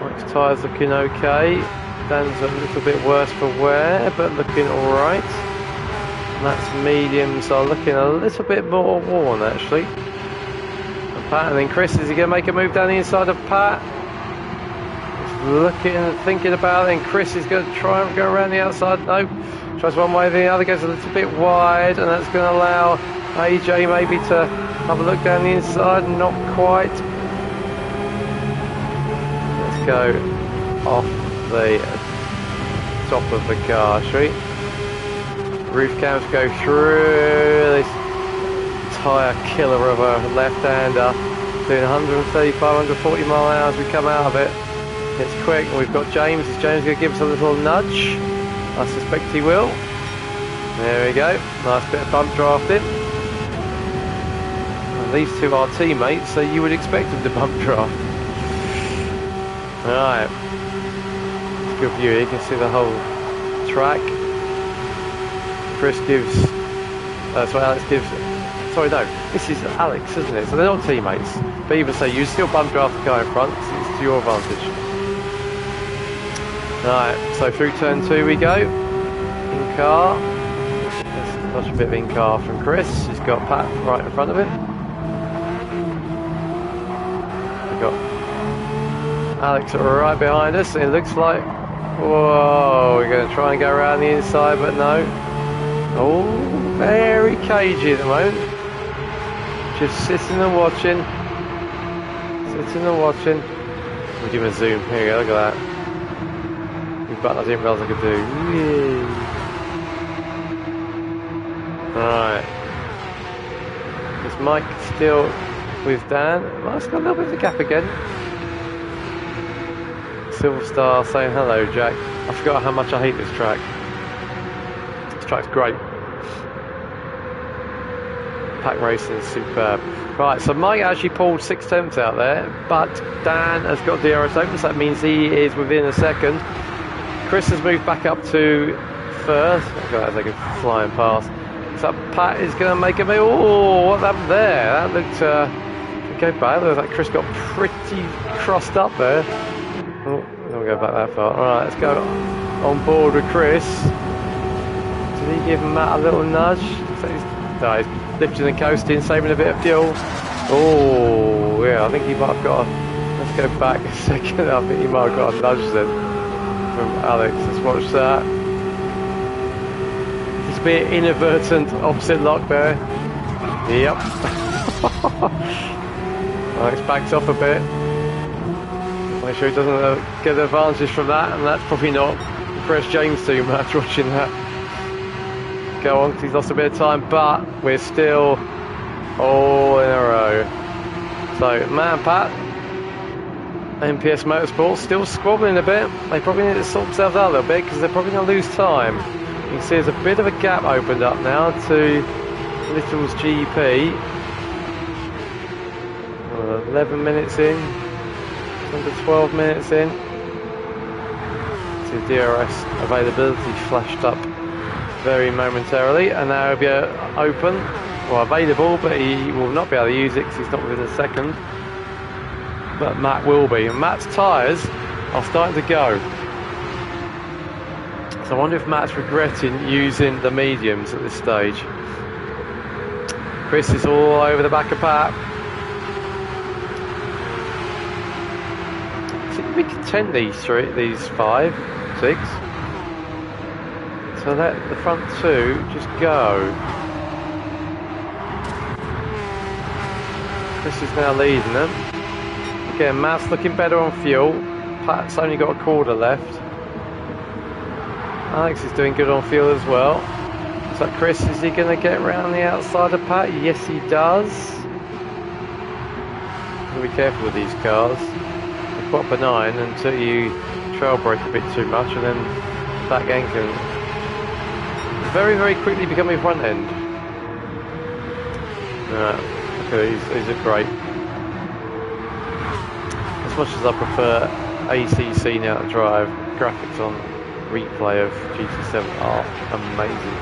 Mike's tyres looking okay. Dan's a little bit worse for wear, but looking alright. Matt's mediums are looking a little bit more worn, actually. And Pat, and then Chris, is he going to make a move down the inside of Pat? Just looking and thinking about it, and Chris is going to try and go around the outside. No, tries one way, the other goes a little bit wide, and that's going to allow AJ maybe to have a look down the inside. Not quite. Let's go off the top of the car, shall we? Roof cams go through this tyre killer of a left-hander, doing 135, 140 mile an hour as we come out of it. It's quick, and we've got James. Is James going to give us a little nudge? I suspect he will. There we go. Nice bit of bump drafting. And these two are teammates, so you would expect them to bump draft. Right. It's a good view. You can see the whole track. Chris gives. Sorry, Alex gives. Sorry, no. This is Alex, isn't it? So they're not teammates. But even so, you still bump draft the guy in front. So it's to your advantage. Right. So through turn 2 we go. In car. There's a bit of in car from Chris. He's got Pat right in front of him. We've got Alex right behind us. It looks like. Whoa, we're going to try and go around the inside, but no. Oh, very cagey at the moment. Just sitting and watching. Sitting and watching. We'll give him a zoom. Here we go, look at that. Big button I didn't realise I could do. Yay. Right. Is Mike still with Dan? Mike's got a little bit of a gap again. Silver Star saying hello, Jack. I forgot how much I hate this track. This track's great. Pack racing is superb. Right, so Mike actually pulled 6 tenths out there, but Dan has got DRS open, so that means he is within a second. Chris has moved back up to first. That's like a flying past. So Pat is going to make a move. Oh, what happened there? That looked go back. Looks like Chris got pretty crossed up there. Oh, don't go back that far. Alright, let's go on board with Chris. Did he give Matt a little nudge? So he's lifting and coasting, saving a bit of fuel. Oh, yeah, I think he might have got a... Let's go back a second. I think he might have got a nudge then from Alex. Let's watch that. Just a bit inadvertent opposite lock there. Yep. Alex backs off a bit. Make sure he doesn't get the advantage from that, and that's probably not impressed James too much watching that go on, because he's lost a bit of time, but we're still all in a row. So, Matt and Pat, MPS Motorsport, still squabbling a bit. They probably need to sort themselves out a little bit, because they're probably going to lose time. You can see there's a bit of a gap opened up now to Little's GP. 11 minutes in. Under 12 minutes in. See DRS availability flashed up very momentarily, and now he'll be open, or available, but he will not be able to use it because he's not within a second. But Matt will be, and Matt's tyres are starting to go. So I wonder if Matt's regretting using the mediums at this stage. Chris is all over the back of Pat. We contend these 5, 6. So let the front 2 just go. Chris is now leading them. Again, Matt's looking better on fuel. Pat's only got a quarter left. Alex is doing good on fuel as well. So Chris, is he going to get around the outside of Pat? Yes, he does. Be careful with these cars. They're quite benign until you trail brake a bit too much, and then back end can very, very quickly become a front end. Okay, these are great. As much as I prefer ACC now to drive, graphics on replay of GT7 are amazing.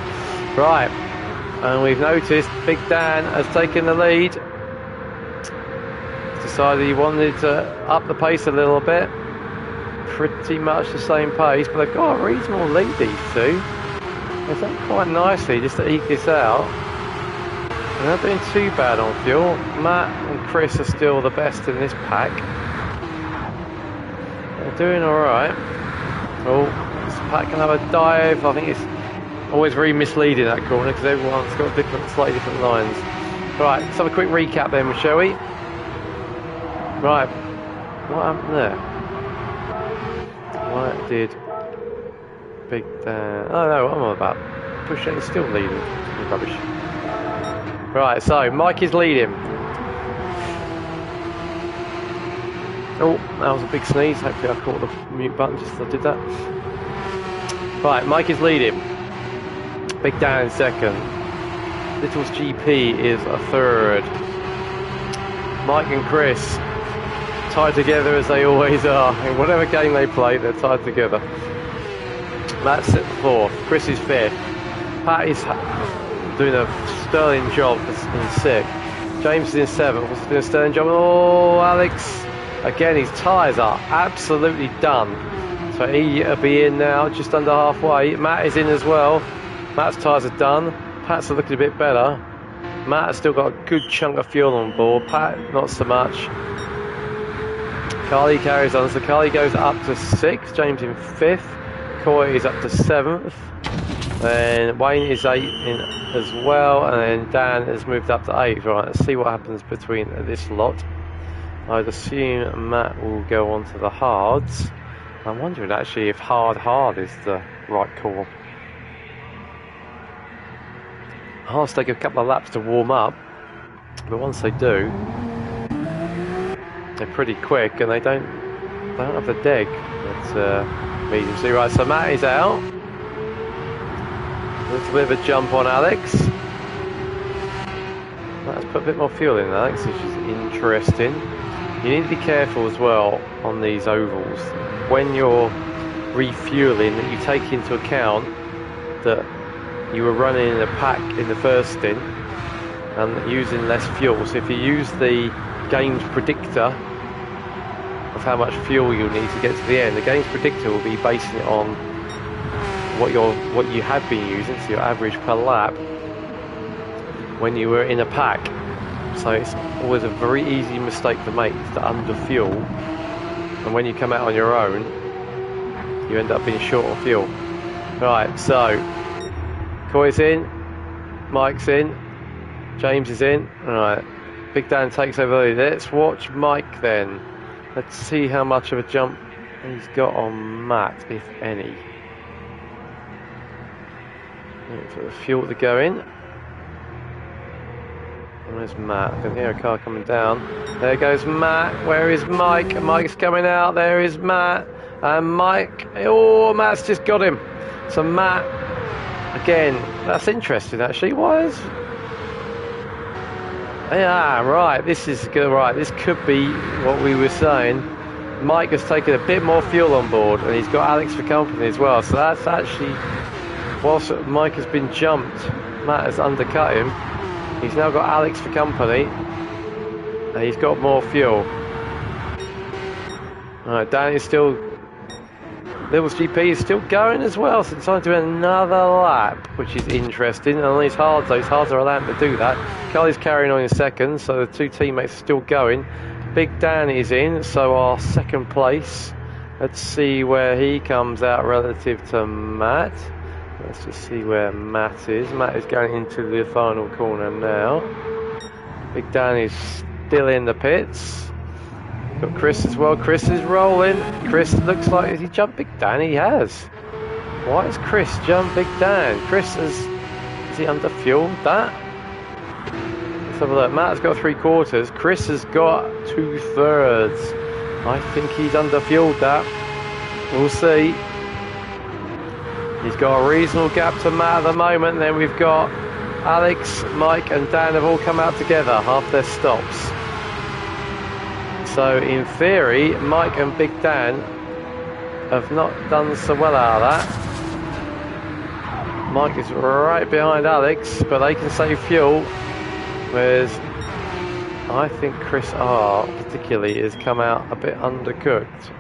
Right, and we've noticed Big Dan has taken the lead. Decided he wanted to up the pace a little bit. Pretty much the same pace, but they've got a reasonable lead, these two. They've done quite nicely just to eke this out. They're not doing too bad on fuel. Matt and Chris are still the best in this pack. They're doing alright. Oh, this pack can have a dive. I think it's always very misleading, that corner, because everyone's got slightly different lines. Right, let's have a quick recap then, shall we? Right, what happened there? What did Big Dan... Oh no, what am I about? Push it, still leading. Rubbish. Right, so Mike is leading. Oh, that was a big sneeze. Hopefully I caught the mute button just as I did that. Right, Mike is leading. Big Dan in second. Little's GP is a third. Mike and Chris tied together as they always are. In whatever game they play, they're tied together. Matt's at fourth. Chris is fifth. Pat is doing a sterling job in sixth. James is in seventh. Also doing a sterling job. Oh, Alex. Again, his tyres are absolutely done. So he'll be in now, just under halfway. Matt is in as well. Matt's tyres are done. Pat's are looking a bit better. Matt has still got a good chunk of fuel on board. Pat, not so much. Carly carries on. So Carly goes up to sixth. James in fifth. Coy is up to seventh. Then Wayne is eighth in as well. And then Dan has moved up to eighth. Right, let's see what happens between this lot. I'd assume Matt will go on to the hards. I'm wondering actually if hard is the right call. Hards take a couple of laps to warm up, but once they do, they're pretty quick and they don't have the deg at medium. So right, so Matt is out. A little bit of a jump on Alex. Let's put a bit more fuel in Alex, which is interesting. You need to be careful as well on these ovals when you're refueling, that you take into account that you were running in a pack in the first stint and using less fuel. So if you use the game's predictor of how much fuel you'll need to get to the end, the game's predictor will be basing it on what you have been using, so your average per lap when you were in a pack. So it's always a very easy mistake to make, is to underfuel, and when you come out on your own you end up being short on fuel. Right, so Coy's in, Mike's in, James is in. Right, Big Dan takes over. Let's watch Mike then. Let's see how much of a jump he's got on Matt, if any. Wait for the fuel to go in. Where's Matt? I can hear a car coming down. There goes Matt. Where is Mike? Mike's coming out. There is Matt. And Mike. Oh, Matt's just got him. So Matt, again, that's interesting actually. Why is... Yeah, right. This is good. Right, this could be what we were saying. Mike has taken a bit more fuel on board, and he's got Alex for company as well. So that's actually, whilst Mike has been jumped, Matt has undercut him. He's now got Alex for company, and he's got more fuel. Alright, Dan is still... Little's GP is still going as well, so it's time to do another lap, which is interesting. And on these hards are allowed to do that. Carly's carrying on in second, so the two teammates are still going. Big Dan is in, so our second place. Let's see where he comes out relative to Matt. Let's just see where Matt is. Matt is going into the final corner now. Big Dan is still in the pits. Got Chris as well. Chris is rolling. Chris looks like, has he jumped Big Dan? He has. Why has Chris jumped Big Dan? Chris is he underfueled that? Let's have a look. Matt's got 3/4. Chris has got 2/3. I think he's underfueled that. We'll see. He's got a reasonable gap to Matt at the moment. And then we've got Alex, Mike and Dan have all come out together, half their stops. So in theory, Mike and Big Dan have not done so well out of that. Mike is right behind Alex, but they can save fuel. Whereas I think Chris R particularly has come out a bit undercooked.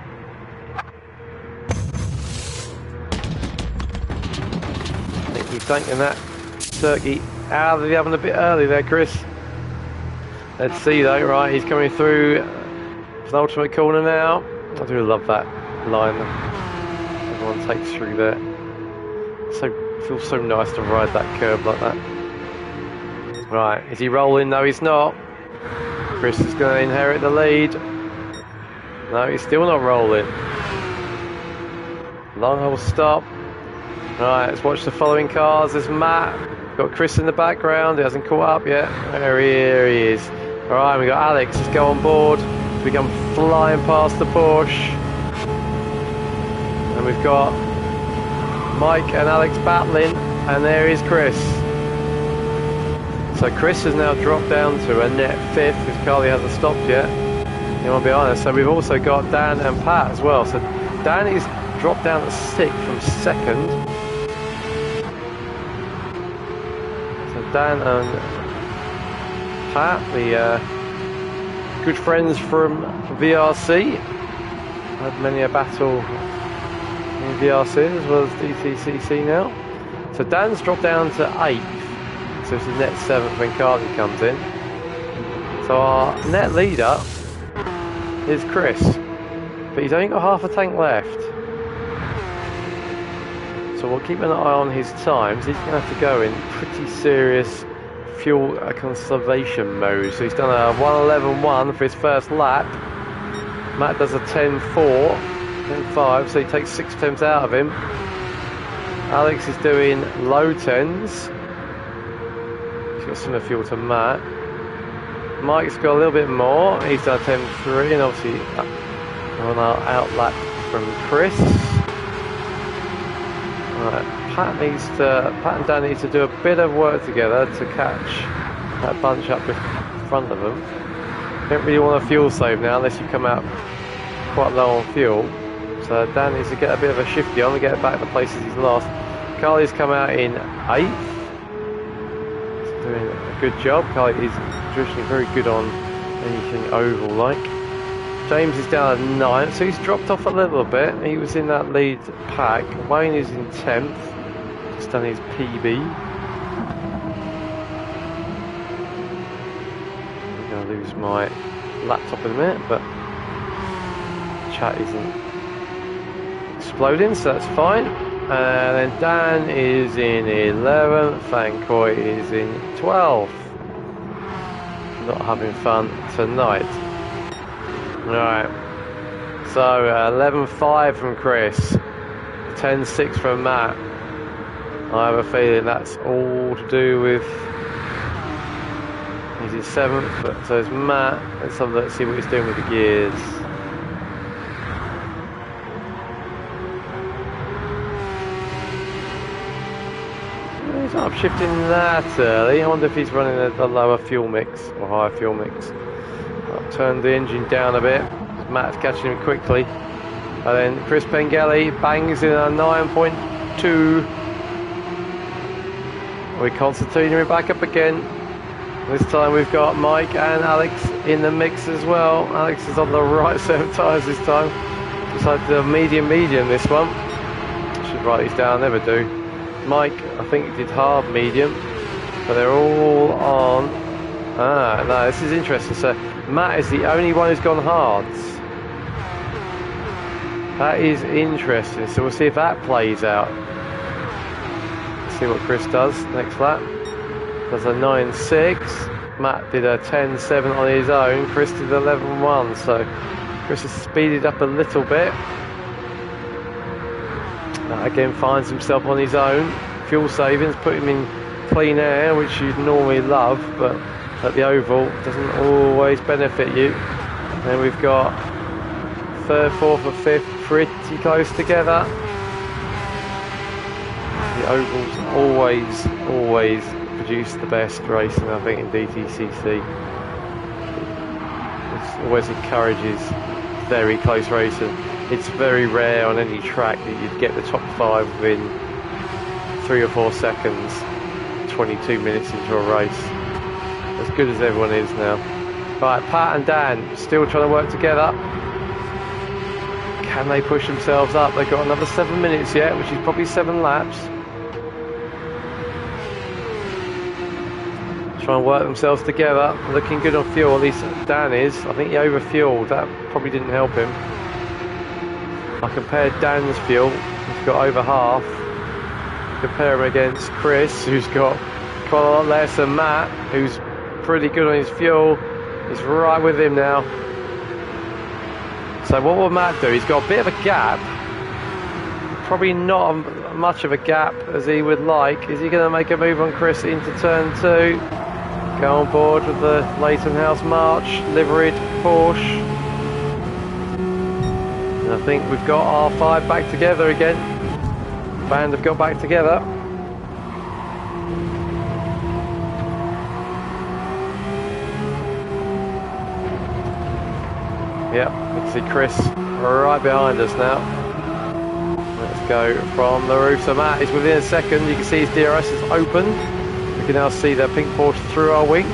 I think you've taken that turkey out of the oven a bit early there, Chris. Let's see though. Right, he's coming through an ultimate corner now. I do love that line everyone takes through there. So it feels so nice to ride that curb like that. Right, is he rolling? No, he's not. Chris is going to inherit the lead. No, he's still not rolling. Long hole stop. Right, let's watch the following cars. There's Matt. Got Chris in the background. He hasn't caught up yet. Here he is. Alright, we got Alex. Let's go on board. We come flying past the Porsche. And we've got Mike and Alex battling. and there is Chris. So Chris has now dropped down to a net 5th because Carly hasn't stopped yet. You want to be honest. So we've also got Dan and Pat as well. So Dan is dropped down to 6th from 2nd. So Dan and Pat, the good friends from VRC, had many a battle in VRC as well as DTCC now. So Dan's dropped down to 8th. So it's net 7th when Carly comes in. So our net leader is Chris, but he's only got half a tank left. So we'll keep an eye on his times. He's going to have to go in pretty serious fuel conservation mode. So he's done a 1:11.1 for his first lap. Matt does a 10:4, 10:5, so he takes 6 attempts out of him. Alex is doing low 10s. Got similar fuel to Matt. Mike's got a little bit more. He's done 10.3 and obviously on our outlap from Chris. Right, Pat and Dan need to do a bit of work together to catch that bunch up in front of them. Don't really want a fuel save now unless you come out quite low on fuel. So Dan needs to get a bit of a shifty on and get back the places he's lost. Carly's come out in 8th. Doing a good job. Carly is traditionally very good on anything oval like. James is down at 9th, so he's dropped off a little bit. He was in that lead pack. Wayne is in 10th, just done his PB. I'm going to lose my laptop in a minute, but chat isn't exploding, so that's fine. And then Dan is in 11th, and Coy is in 12th. Not having fun tonight. Alright, so 11.5 from Chris, 10.6 from Matt. I have a feeling that's all to do with, he's in 7th, but so is Matt. Let's see what he's doing with the gears. He's not upshifting that early. I wonder if he's running a lower fuel mix or higher fuel mix. I've turned the engine down a bit. Matt's catching him quickly. And then Chris Pengelly bangs in a 9.2. We're Constantine back up again. This time we've got Mike and Alex in the mix as well. Alex is on the right set of tyres this time. Decided to do a medium this one. Should write these down, never do. Mike, I think he did hard medium, but they're all on. Ah, no, this is interesting. So Matt is the only one who's gone hards. That is interesting. So we'll see if that plays out. Let's see what Chris does next lap. Does a 9.6. Matt did a 10.7 on his own. Chris did 11.1. So Chris has speeded up a little bit. Again finds himself on his own. Fuel savings put him in clean air, which you'd normally love, but at the oval doesn't always benefit you. And then we've got 3rd, 4th and 5th pretty close together. The ovals always produce the best racing, I think, in DTCC. It always encourages very close racing. It's very rare on any track that you'd get the top 5 within 3 or 4 seconds, 22 minutes into a race. As good as everyone is now. Right, Pat and Dan still trying to work together. Can they push themselves up? They've got another 7 minutes yet, which is probably 7 laps. Try and work themselves together. Looking good on fuel, at least Dan is. I think he overfueled. That probably didn't help him. I compared Dan's fuel, he's got over half. Compare him against Chris, who's got quite a lot less, and Matt, who's pretty good on his fuel, is right with him now. So what will Matt do? He's got a bit of a gap. Probably not much of a gap as he would like. Is he going to make a move on Chris into turn 2? Go on board with the Leighton House March, liveried Porsche. And I think we've got R5 back together again. Band have got back together. Yep, you can see Chris right behind us now. Let's go from the roof. So Matt is within a second. You can see his DRS is open. We can now see the pink Porsche through our wing.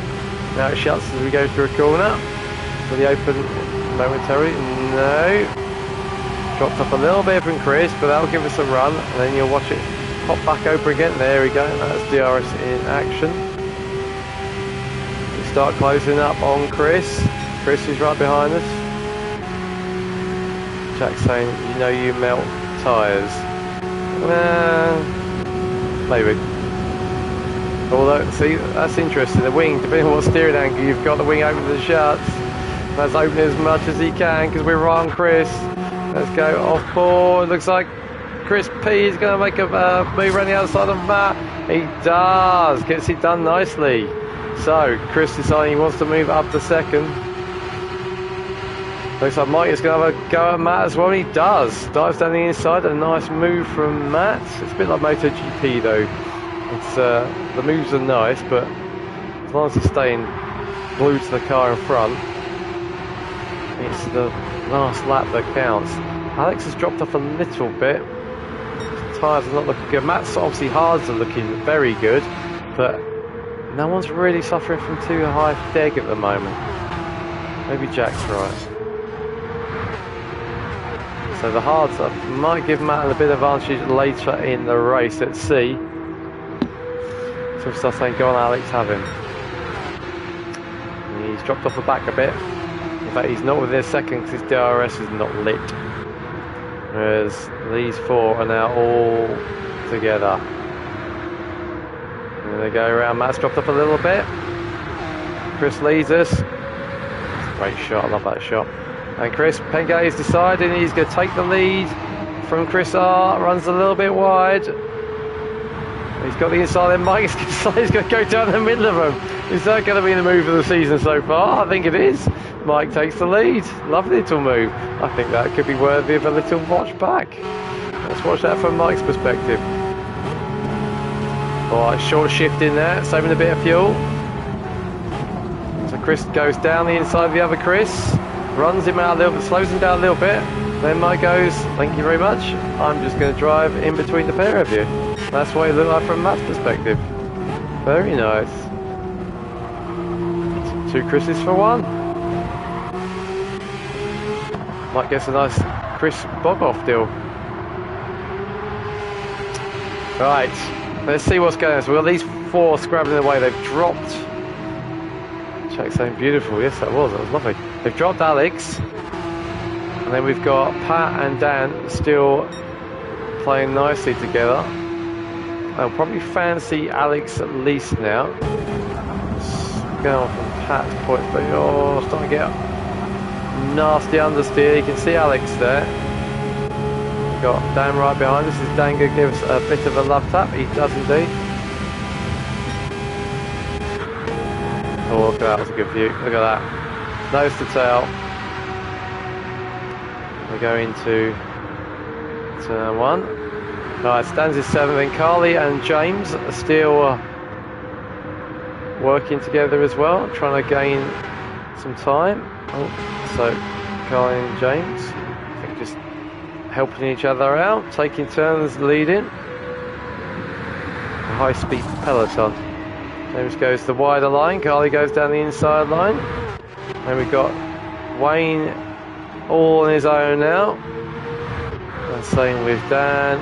Now it shuts as we go through a corner. Will he open momentarily? No. Dropped up a little bit from Chris, but that'll give us a run. And then you'll watch it pop back open again. There we go. That's DRS in action. We start closing up on Chris. Chris is right behind us. Jack's saying, you know you melt tyres. Maybe. Although, see, that's interesting. The wing, depending on what steering angle you've got, the wing open the shuts. That's opening as much as he can because we're right on Chris. Let's go off board. Looks like Chris P is going to make a move around the outside of Matt. He does. Gets it done nicely. So, Chris deciding he wants to move up to second. Looks like Mike is going to have a go at Matt as well. He does. Dives down the inside. A nice move from Matt. It's a bit like MotoGP though. It's the moves are nice, but as long as he's staying glued to the car in front, it's the last lap that counts. Alex has dropped off a little bit. His tyres are not looking good. Matt's obviously hards are looking very good, but no one's really suffering from too high deg at the moment. Maybe Jack's right. So the hards might give Matt a bit of advantage later in the race. Let's see. So we start saying, go on Alex, have him. And he's dropped off the back a bit. In fact, he's not within a second because his DRS is not lit. Whereas these four are now all together. And they go around. Matt's dropped up a little bit. Chris leads us. Great shot, I love that shot. And Chris Pengay is deciding he's going to take the lead from Chris R. Runs a little bit wide. He's got the inside, then Mike is going to go down the middle of them. Is that going to be the move of the season so far? I think it is. Mike takes the lead. Lovely little move. I think that could be worthy of a little watch back. Let's watch that from Mike's perspective. Alright, short shift in there, saving a bit of fuel. So Chris goes down the inside of the other Chris. Runs him out a little bit, slows him down a little bit. Then Mike goes, thank you very much. I'm just going to drive in between the pair of you. That's what it looked like from Matt's perspective. Very nice. 2 Chris's for 1. Mike gets a nice Chris Bog-off deal. Right, let's see what's going on. So we've got these 4 scrabbling away. They've dropped. Jack's saying beautiful. Yes, that was lovely. They've dropped Alex. And then we've got Pat and Dan still playing nicely together. I'll probably fancy Alex at least now. Going from Pat's point, but you're starting to get nasty understeer. You can see Alex there. We've got Dan right behind us. Is Dan going to give us a bit of a love tap? He does indeed. Oh, look at that, that's a good view. Look at that. Nose to tail. We go into turn 1. Right, Stans is 7th, then Carly and James are still working together as well, trying to gain some time. Oh, so Carly and James, I think just helping each other out, taking turns leading. A high-speed peloton. James goes to the wider line, Carly goes down the inside line. And we've got Wayne all on his own now. And same with Dan.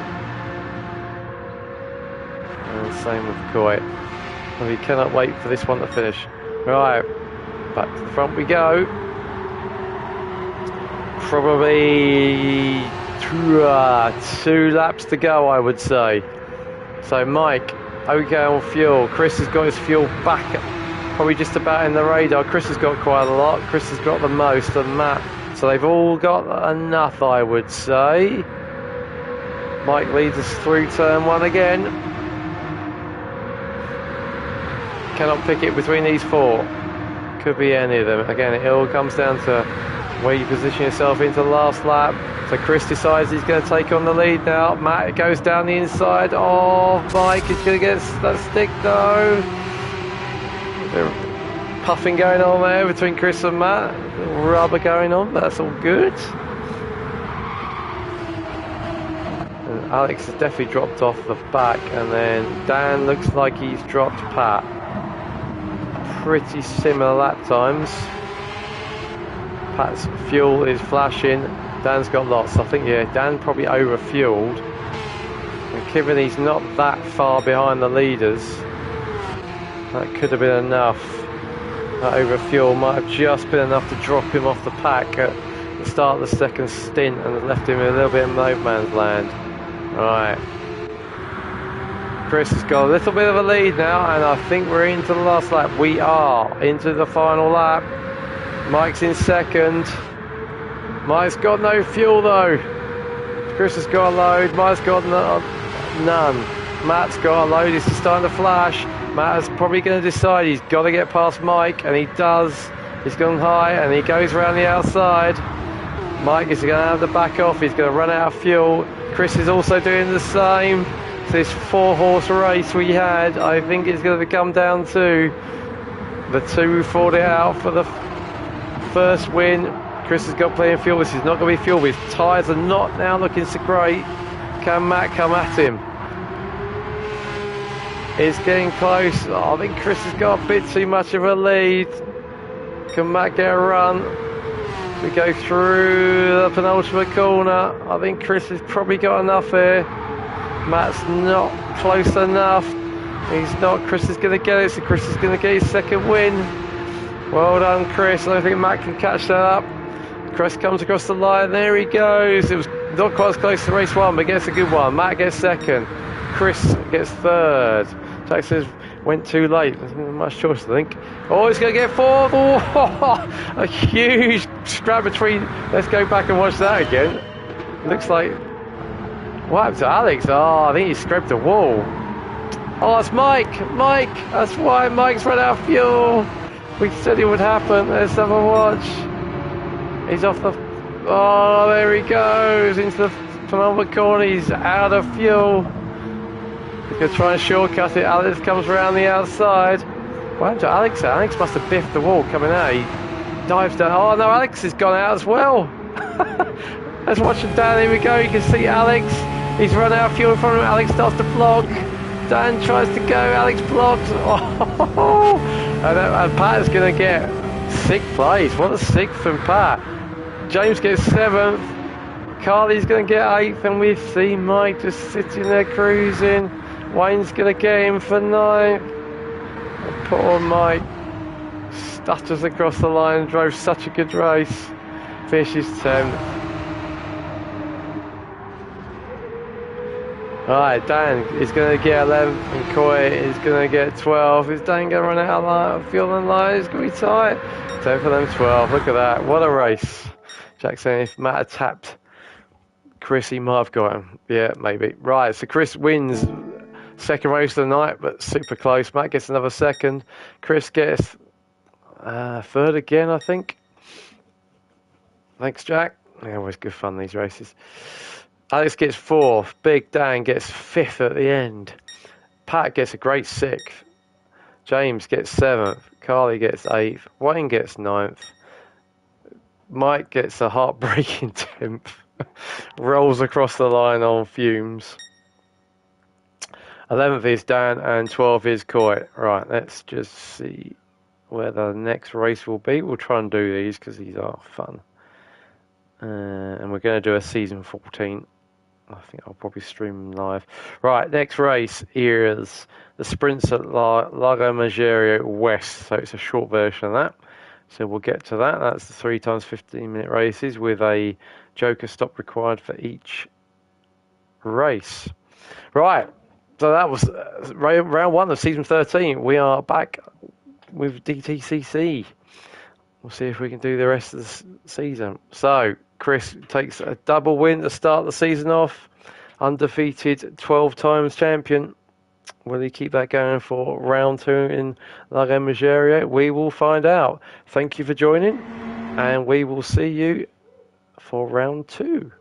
And same with Coy. And we cannot wait for this one to finish. Right, back to the front we go. Probably 2 laps to go, I would say. So Mike, okay on fuel. Chris has got his fuel back, probably just about in the radar. Chris has got quite a lot. Chris has got the most, and Matt. So they've all got enough, I would say. Mike leads us through turn 1 again. Cannot pick it between these 4. Could be any of them. Again, it all comes down to where you position yourself into the last lap. So Chris decides he's going to take on the lead now. Matt goes down the inside of Mike. He's going to get that stick though. puffing going on there between Chris and Matt. Rubber going on, but that's all good. And Alex has definitely dropped off the back, and then Dan looks like he's dropped Pat. Pretty similar lap times. Pat's fuel is flashing. Dan's got lots. I think, yeah, Dan probably over-fueled. And given he's not that far behind the leaders, that could have been enough. That over-fuel might have just been enough to drop him off the pack at the start of the second stint and left him in a little bit of no man's land. Right. Chris has got a little bit of a lead now, and I think we're into the last lap. We are into the final lap. Mike's in second. Mike's got no fuel though. Chris has got a load. Mike's got none. Matt's got a load. This is starting to flash. Matt is probably going to decide he's got to get past Mike, and he does. He's gone high, and he goes around the outside. Mike is going to have to back off. He's going to run out of fuel. Chris is also doing the same. So this 4-horse race we had, I think it's going to come down to the two who fought it out for the first win. Chris has got plenty of fuel. This is not going to be fuel. His tyres are not now looking so great. Can Matt come at him? It's getting close. I think Chris has got a bit too much of a lead. Can Matt get a run? We go through the penultimate corner. I think Chris has probably got enough here. Matt's not close enough. He's not. Chris is going to get it, so Chris is going to get his second win. Well done, Chris. I don't think Matt can catch that up. Chris comes across the line. There he goes. It was not quite as close to race one, but gets a good one. Matt gets second. Chris gets third. Jack says went too late. There's not much choice, I think. Oh, he's going to get fourth. Oh, a huge scrap between. Let's go back and watch that again. Looks like. What happened to Alex? Oh, I think he scraped the wall. Oh, it's Mike. Mike. That's why Mike's run out of fuel. We said it would happen. Let's have a watch. He's off the. Oh, there he goes into the penultimate corner. He's out of fuel. He's going to try and shortcut it. Alex comes around the outside. What happened to Alex? Alex must have biffed the wall coming out. He dives down. Oh no, Alex has gone out as well. Let's watch him down. Here we go. You can see Alex. He's run out of fuel in front of him. Alex starts to block. Dan tries to go. Alex blocks. Oh, and Pat is going to get 6th place. What a 6th from Pat. James gets 7th. Carly's going to get 8th, and we see Mike just sitting there cruising. Wayne's going to get him for 9th. Poor Mike stutters across the line, drove such a good race. Finishes 10th. Alright, Dan is going to get 11th, and Coy is going to get 12th. Is Dan going to run out of fuel and light? It's going to be tight. 10 for them, 12. Look at that. What a race. Jack saying if Matt had tapped Chris, he might have got him. Yeah, maybe. Right, so Chris wins second race of the night, but super close. Matt gets another second. Chris gets third again, I think. Thanks, Jack. They're always good fun, these races. Alex gets 4th. Big Dan gets 5th at the end. Pat gets a great 6th. James gets 7th. Carly gets 8th. Wayne gets 9th. Mike gets a heartbreaking 10th. Rolls across the line on fumes. 11th is Dan and 12th is Coy. Right, let's just see where the next race will be. We'll try and do these because these are fun. And we're going to do a season 14. I think I'll probably stream them live. Right, next race is the sprints at Lago Maggiore West. So it's a short version of that. So we'll get to that. That's the 3 times 15-minute races with a joker stop required for each race. Right, so that was round 1 of season 13. We are back with DTCC. We'll see if we can do the rest of the season. So Chris takes a double win to start the season off. Undefeated 12 times champion. Will he keep that going for round 2 in Lago Maggiore? We will find out. Thank you for joining, and we will see you for round 2.